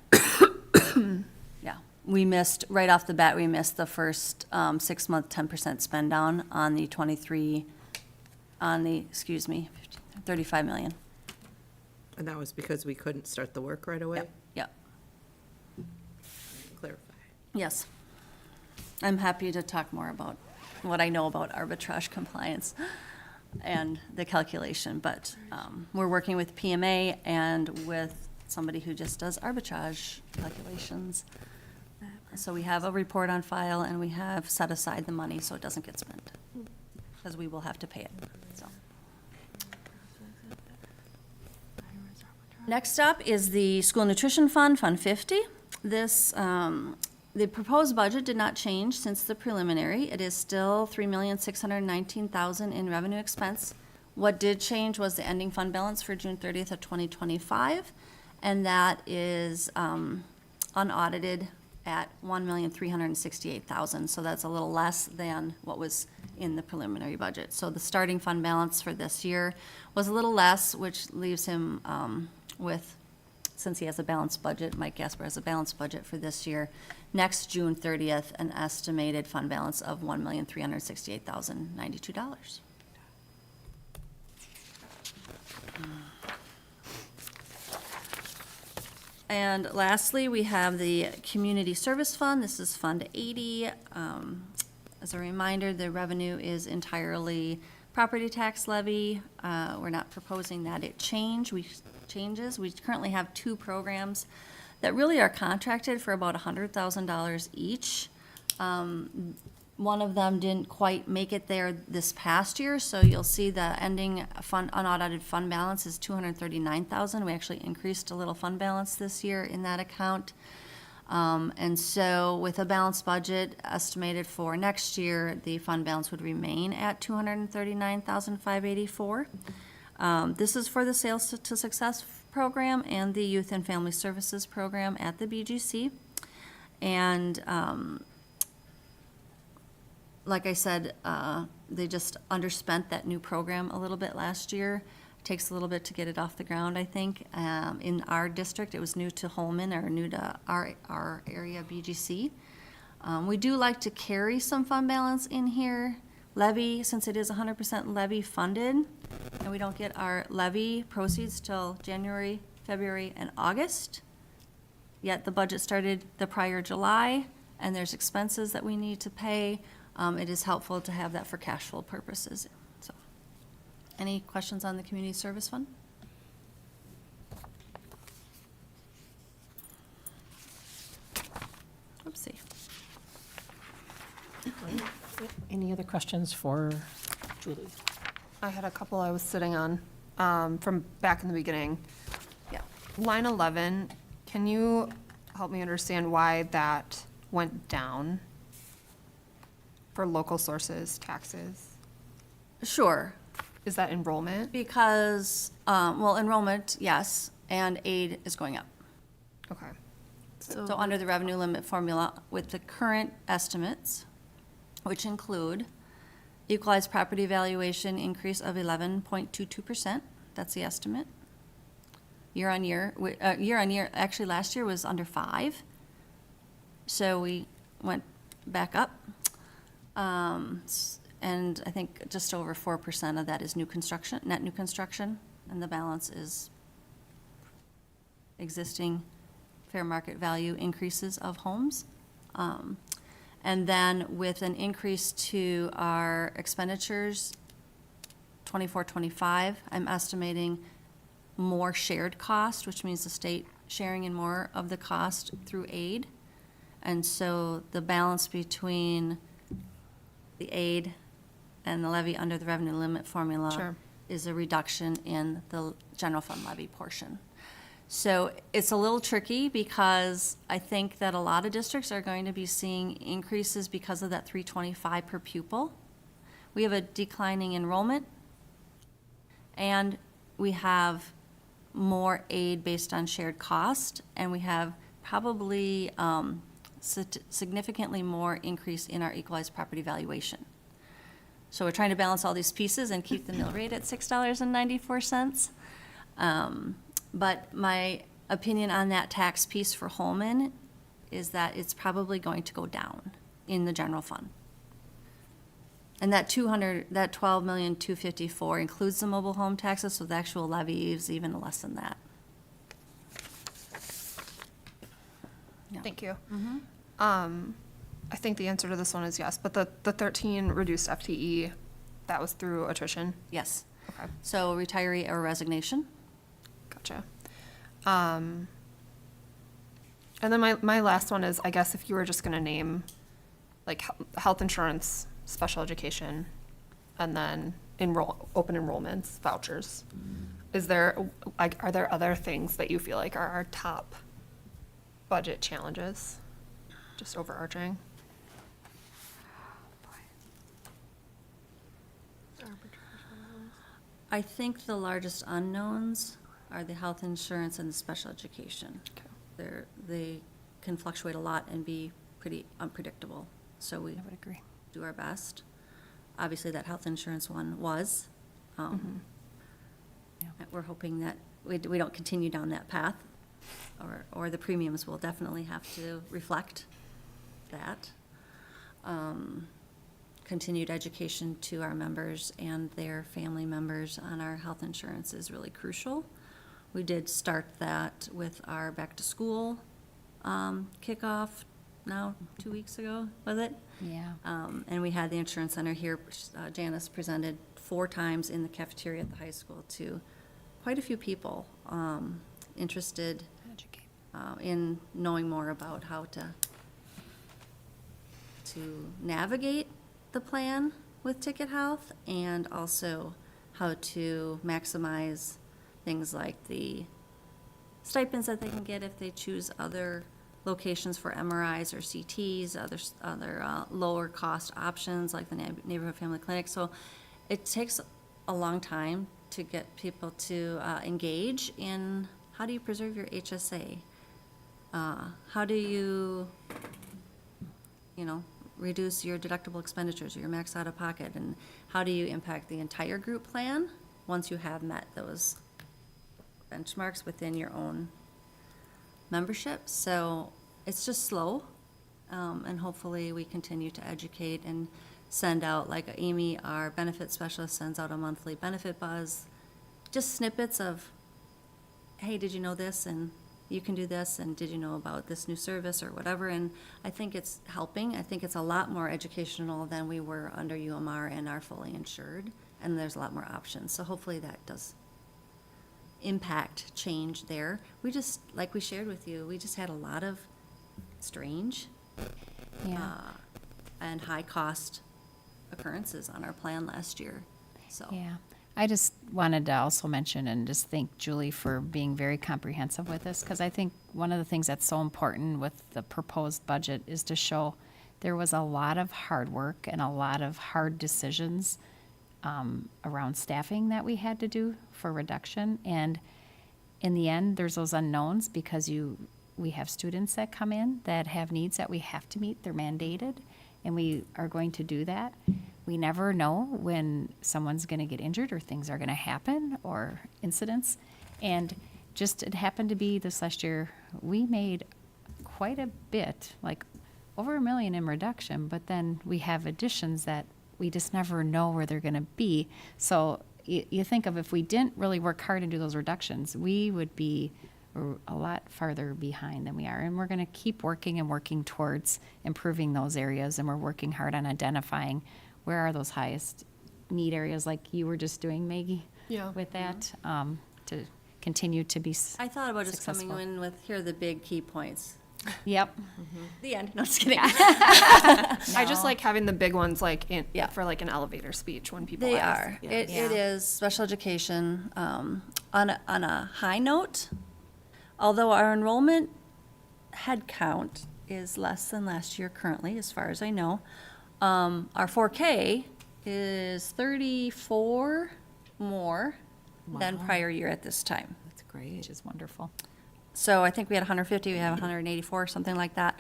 Yeah, we missed, right off the bat, we missed the first 6-month 10% spend down on the 35 million. And that was because we couldn't start the work right away? Yep, Clarify. yes. I'm happy to talk more about what I know about arbitrage compliance and the calculation, but we're working with PMA and with somebody who just does arbitrage calculations. So we have a report on file, and we have set aside the money so it doesn't get spent, because we will have to pay it, so. Next up is the School Nutrition Fund, Fund 50. This, the proposed budget did not change since the preliminary. It is still $3,619,000 in revenue expense. What did change was the ending fund balance for June 30th of 2025, and that is unaudited at $1,368,000. So that's a little less than what was in the preliminary budget. So the starting fund balance for this year was a little less, which leaves him with, since he has a balanced budget, Mike Gasper has a balanced budget for this year, next June 30th, an estimated fund balance of $1,368,092. And lastly, we have the Community Service Fund. This is Fund 80. As a reminder, the revenue is entirely property tax levy. We're not proposing that it changes. We currently have 2 programs that really are contracted for about $100,000 each. One of them didn't quite make it there this past year, so you'll see the ending fund, unaudited fund balance is $239,000. We actually increased a little fund balance this year in that account. And so with a balanced budget estimated for next year, the fund balance would remain at $239,584. This is for the Sales to Success program and the Youth and Family Services program at the BGC. And like I said, they just underspent that new program a little bit last year. Takes a little bit to get it off the ground, I think. In our district, it was new to Holmen, or new to our area BGC. We do like to carry some fund balance in here. Levy, since it is 100% levy funded, and we don't get our levy proceeds till January, February, and August. Yet the budget started the prior July, and there's expenses that we need to pay. It is helpful to have that for cash flow purposes. So, any questions on the Community Service Fund? Oopsie. Any other questions for Julie? I had a couple I was sitting on from back in the beginning. Yeah. Line 11, can you help me understand why that went down for local sources, taxes? Sure. Is that enrollment? Because, well, enrollment, yes, and aid is going up. Okay. So under the revenue limit formula, with the current estimates, which include equalized property valuation increase of 11.22%, that's the estimate. Year on year, actually last year was under 5, so we went back up. And I think just over 4% of that is new construction, net new construction, and the balance is existing fair market value increases of homes. And then with an increase to our expenditures, 24-25, I'm estimating more shared cost, which means the state sharing in more of the cost through aid. And so the balance between the aid and the levy under the revenue limit formula Sure. is a reduction in the general fund levy portion. So it's a little tricky because I think that a lot of districts are going to be seeing increases because of that $325 per pupil. We have a declining enrollment, and we have more aid based on shared cost, and we have probably significantly more increase in our equalized property valuation. So we're trying to balance all these pieces and keep the mill rate at $6.94. But my opinion on that tax piece for Holmen is that it's probably going to go down in the general fund. And that 12,254,000 includes the mobile home taxes, so the actual levy is even less than that. Yeah. Thank you. I think the answer to this one is yes, but the 13 reduced FTE, that was through attrition? Yes. Okay, So retiree or resignation. gotcha. And then my last one is, I guess if you were just gonna name, like, health insurance, special education, and then open enrollments, vouchers, is there, like, are there other things that you feel like are our top budget challenges? Just overarching? I think the largest unknowns are the health insurance and the special education. Okay. They can fluctuate a lot and be pretty unpredictable, so we I would agree. do our best. Obviously, that health insurance one was. We're hoping that we don't continue down that path, or the premiums will definitely have to reflect that. Continued education to our members and their family members on our health insurance is really crucial. We did start that with our back-to-school kickoff now 2 weeks ago, was it? Yeah. And we had the insurance center here. Janice presented 4 times in the cafeteria at the high school to quite a few people interested in knowing more about how to navigate the plan with Ticket Health, and also how to maximize things like the stipends that they can get if they choose other locations for MRIs or CTs, other lower cost options like the neighborhood family clinic. So it takes a long time to get people to engage in how do you preserve your HSA? How do you reduce your deductible expenditures or your max out of pocket, and how do you impact the entire group plan once you have met those benchmarks within your own membership. So it's just slow, and hopefully we continue to educate and send out, like Amy, our benefit specialist, sends out a monthly benefit buzz, just snippets of, hey, did you know this, and you can do this, and did you know about this new service or whatever. And I think it's helping. I think it's a lot more educational than we were under UMR and are fully insured, and there's a lot more options. So hopefully that does impact change there. We just, like we shared with you, we just had a lot of strange and high-cost occurrences on our plan last year, so. Yeah, I just wanted to also mention and just thank Julie for being very comprehensive with this, because I think one of the things that's so important with the proposed budget is to show there was a lot of hard work and a lot of hard decisions around staffing that we had to do for reduction. And in the end, there's those unknowns because we have students that come in that have needs that we have to meet. They're mandated, and we are going to do that. We never know when someone's going to get injured or things are going to happen or incidents. And just it happened to be this last year, we made quite a bit, like over $1 million in reduction, but then we have additions that we just never know where they're going to be. So you think of if we didn't really work hard and do those reductions, we would be a lot farther behind than we are. And we're going to keep working and working towards improving those areas. And we're working hard on identifying where are those highest need areas, like you were just doing, Maggie, with that, to continue to be I thought about just successful. coming in with, here are the big key points. Yep. The end. No, just kidding. I just like having the big ones, like, Yeah. for like an elevator speech when people They ask. are. Yeah. It is special education. On a high note, although our enrollment head count is less than last year currently, as far as I know, our 4K is 34 more than prior year at this time. That's great. Which is wonderful. So I think we had 150, we have 184, something like that.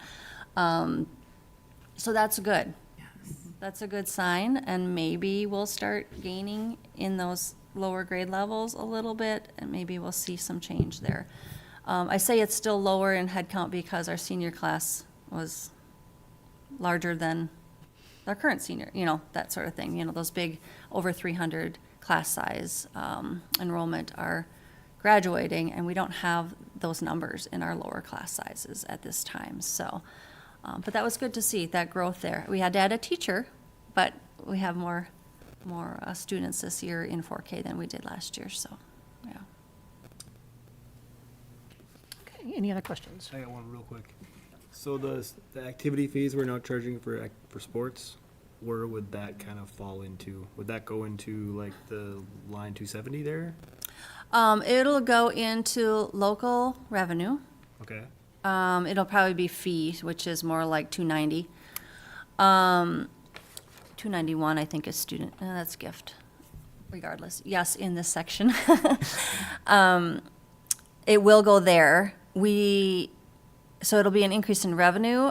So that's good. That's a good sign, and maybe we'll start gaining in those lower grade levels a little bit, and maybe we'll see some change there. I say it's still lower in head count because our senior class was larger than our current senior, that sort of thing. Those big over 300 class size enrollment are graduating, and we don't have those numbers in our lower class sizes at this time. So, but that was good to see, that growth there. We had to add a teacher, but we have more students this year in 4K than we did last year, so, yeah. Okay, any other questions? I got one real quick. So the activity fees we're now charging for sports, where would that kind of fall into? Would that go into like the line 270 there? It'll go into local revenue. Okay. It'll probably be fee, which is more like 290. 291, I think, is student, that's gift, regardless. Yes, in this section. It will go there. So it'll be an increase in revenue.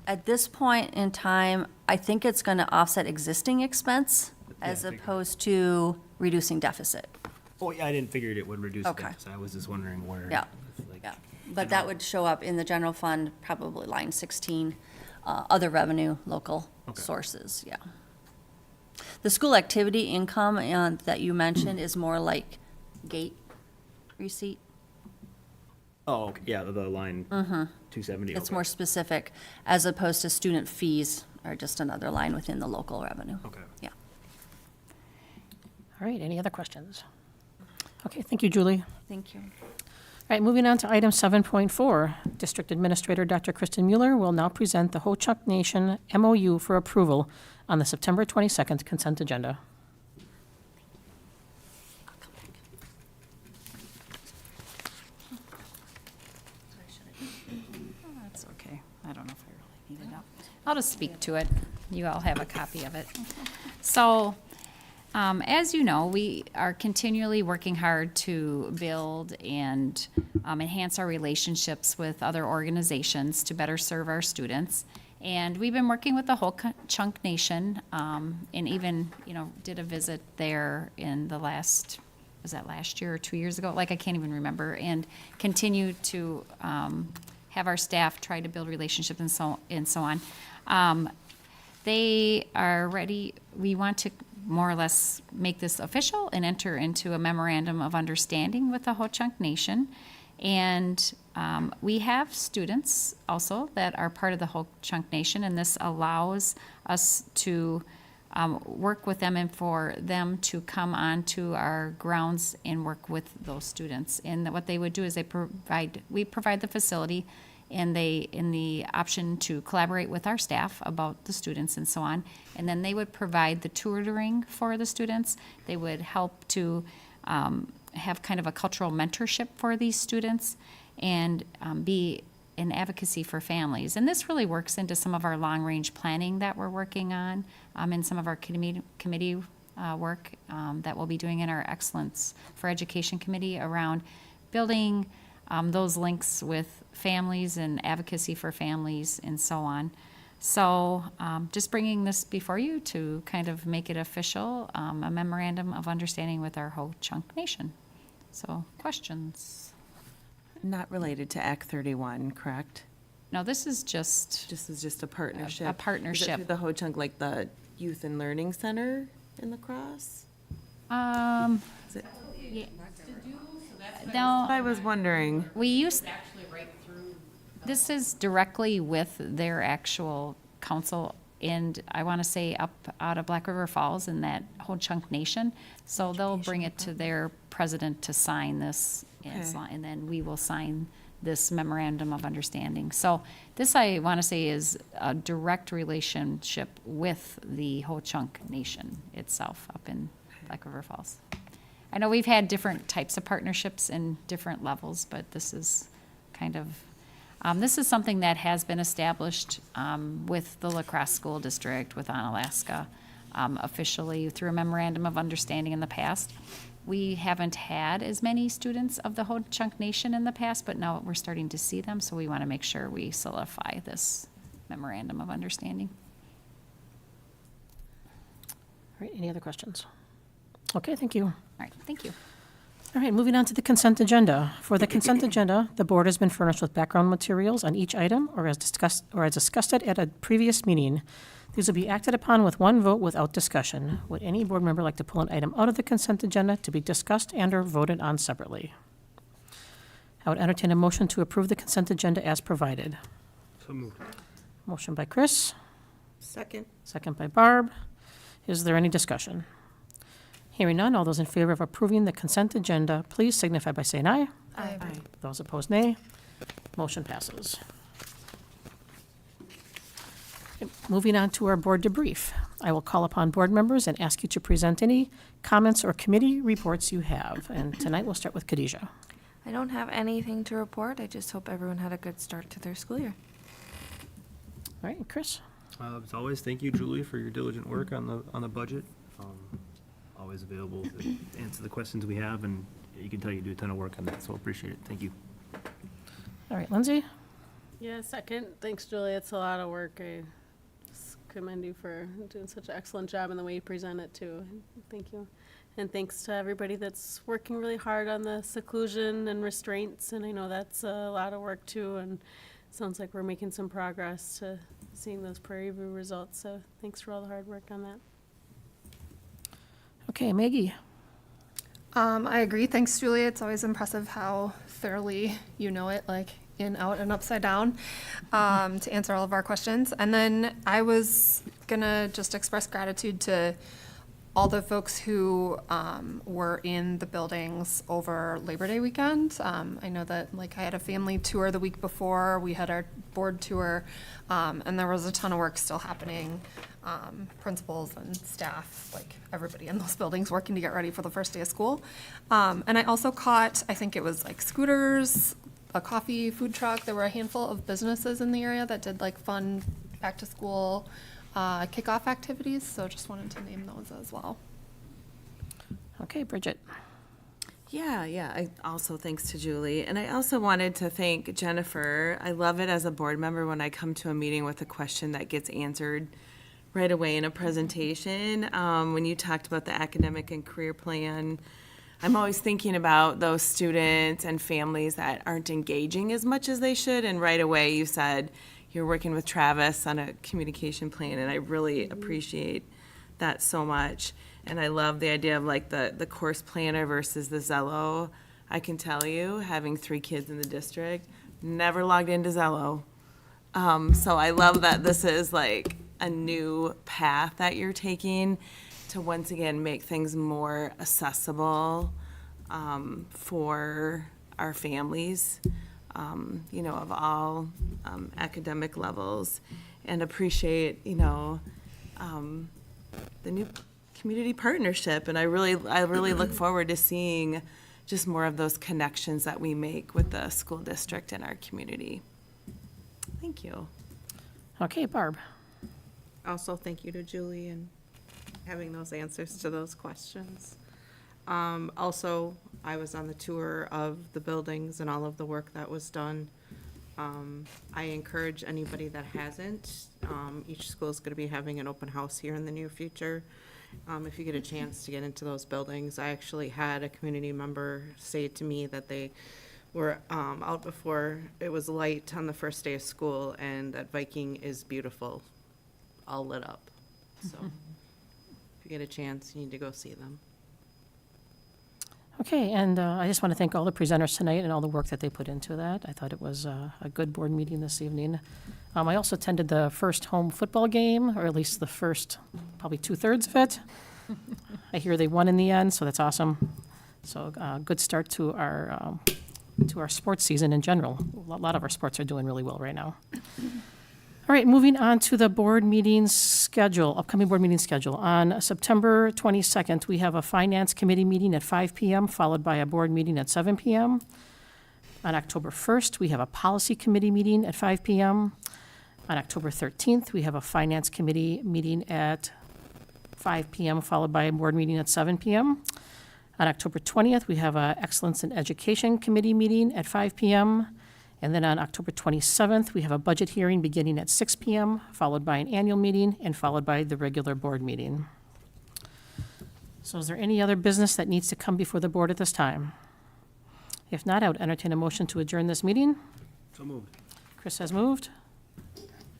At this point in time, I think it's going to offset existing expense as I figured. opposed to reducing deficit. Oh, yeah, I didn't figure it would reduce the Okay. deficit. I was just wondering where. Yeah. like, Yeah, but that would show up in the general fund, probably line 16, other revenue, local Okay. sources, yeah. The school activity income that you mentioned is more like gate receipt. Oh, okay. Yeah, the line 270. It's okay. more specific, as opposed to student fees are just another line within the local revenue. Okay. Yeah. All right, any other questions? Okay, thank you, Julie. Thank you. All right, moving on to item 7.4. District Administrator Dr. Kristen Mueller will now present the Ho-Chunk Nation MOU for approval on the September 22nd consent agenda. That's okay. I don't know if I really need it up. I'll just speak to it. You all have a copy of it. So, as you know, we are continually working hard to build and enhance our relationships with other organizations to better serve our students. And we've been working with the whole Chunk Nation, and even, did a visit there in the last, was that last year or 2 years ago? Like, I can't even remember. And continue to have our staff try to build relationships and so on. They are ready. We want to more or less make this official and enter into a memorandum of understanding with the Ho-Chunk Nation. And we have students also that are part of the Ho-Chunk Nation, and this allows us to work with them and for them to come onto our grounds and work with those students. And what they would do is we provide the facility, and in the option to collaborate with our staff about the students and so on. And then they would provide the tutoring for the students. They would help to have kind of a cultural mentorship for these students and be an advocacy for families. And this really works into some of our long-range planning that we're working on and some of our committee work that we'll be doing in our Excellence for Education Committee around building those links with families and advocacy for families and so on. So just bringing this before you to kind of make it official, a memorandum of understanding with our Ho-Chunk Nation. So questions? Not related to Act 31, correct? No, this is just This is just a partnership. a partnership. Is it through the Ho-Chunk, like the Youth and Learning Center in La Crosse? Is it? No, I was wondering. we used, this is directly with their actual council, and I want to say up out of Black River Falls in that Ho-Chunk Nation. So they'll bring it to their president to sign this, and then we will sign this memorandum of understanding. So this, I want to say, is a direct relationship with the Ho-Chunk Nation itself up in Black River Falls. I know we've had different types of partnerships in different levels, but this is kind of, this is something that has been established with the La Crosse School District, with Onalaska, officially through a memorandum of understanding in the past. We haven't had as many students of the Ho-Chunk Nation in the past, but now we're starting to see them, so we want to make sure we solidify this memorandum of understanding. All right, any other questions? Okay, thank you. All right, thank you. All right, moving on to the consent agenda. For the consent agenda, the board has been furnished with background materials on each item or as discussed it at a previous meeting. These will be acted upon with one vote without discussion. Would any board member like to pull an item out of the consent agenda to be discussed and/or voted on separately? I would entertain a motion to approve the consent agenda as provided. So moved. Motion by Chris, Second. second by Barb. Is there any discussion? Hearing none, all those in favor of approving the consent agenda, please signify by saying aye. Aye. Those opposed, nay. Motion passes. Okay, moving on to our board debrief. I will call upon board members and ask you to present any comments or committee reports you have. And tonight we'll start with Khadijah. I don't have anything to report. I just hope everyone had a good start to their school year. All right, Chris? As always, thank you, Julie, for your diligent work on the budget. Always available to answer the questions we have, and you can tell you do a ton of work on that, so appreciate it. Thank you. All right, Lindsay? Yeah, second. Thanks, Julie. It's a lot of work. I just commend you for doing such an excellent job in the way you present it, too. Thank you. And thanks to everybody that's working really hard on the seclusion and restraints, and I know that's a lot of work, too, and sounds like we're making some progress to seeing those Prairie View results, so thanks for all the hard work on that. Okay, Maggie? I agree. Thanks, Julia. It's always impressive how thoroughly you know it, like in, out, and upside down, to answer all of our questions. And then I was gonna just express gratitude to all the folks who were in the buildings over Labor Day weekend. I know that, like, I had a family tour the week before. We had our board tour, and there was a ton of work still happening. Principals and staff, like everybody in those buildings working to get ready for the first day of school. And I also caught, I think it was like scooters, a coffee, food truck. There were a handful of businesses in the area that did like fun back to school kickoff activities. So just wanted to name those as well. Okay, Bridget? Yeah, I also thanks to Julie. And I also wanted to thank Jennifer. I love it as a board member when I come to a meeting with a question that gets answered right away in a presentation. When you talked about the academic and career plan, I'm always thinking about those students and families that aren't engaging as much as they should. And right away you said you're working with Travis on a communication plan, and I really appreciate that so much. And I love the idea of like the course planner versus the Zello. I can tell you, having 3 kids in the district, never logged into Zello. So I love that this is like a new path that you're taking to once again make things more accessible for our families, of all academic levels, and appreciate, the new community partnership. And I really look forward to seeing just more of those connections that we make with the school district and our community. Thank you. Okay, Barb? Also, thank you to Julie and having those answers to those questions. Also, I was on the tour of the buildings and all of the work that was done. I encourage anybody that hasn't, each school is going to be having an open house here in the near future. If you get a chance to get into those buildings, I actually had a community member say to me that they were out before it was light on the first day of school, and that Viking is beautiful, all lit up. So if you get a chance, you need to go see them. Okay, and I just want to thank all the presenters tonight and all the work that they put into that. I thought it was a good board meeting this evening. I also attended the first home football game, or at least the first, probably 2/3 of it. I hear they won in the end, so that's awesome. So good start to our sports season in general. A lot of our sports are doing really well right now. All right, moving on to the board meeting schedule, upcoming board meeting schedule. On September 22nd, we have a Finance Committee meeting at 5 p.m., followed by a board meeting at 7 p.m. On October 1st, we have a Policy Committee meeting at 5 p.m. On October 13th, we have a Finance Committee meeting at 5 p.m., followed by a board meeting at 7 p.m. On October 20th, we have a Excellence in Education Committee meeting at 5 p.m. And then on October 27th, we have a budget hearing beginning at 6 PM, followed by an annual meeting, and followed by the regular board meeting. So is there any other business that needs to come before the board at this time? If not, I would entertain a motion to adjourn this meeting. So moved. Chris has moved.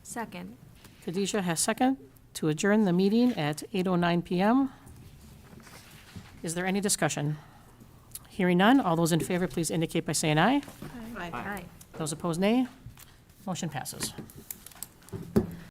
Second. Khadijah has second to adjourn the meeting at 8:09 PM. Is there any discussion? Hearing none, all those in favor, please indicate by saying aye. Aye. Those opposed, nay. Motion passes.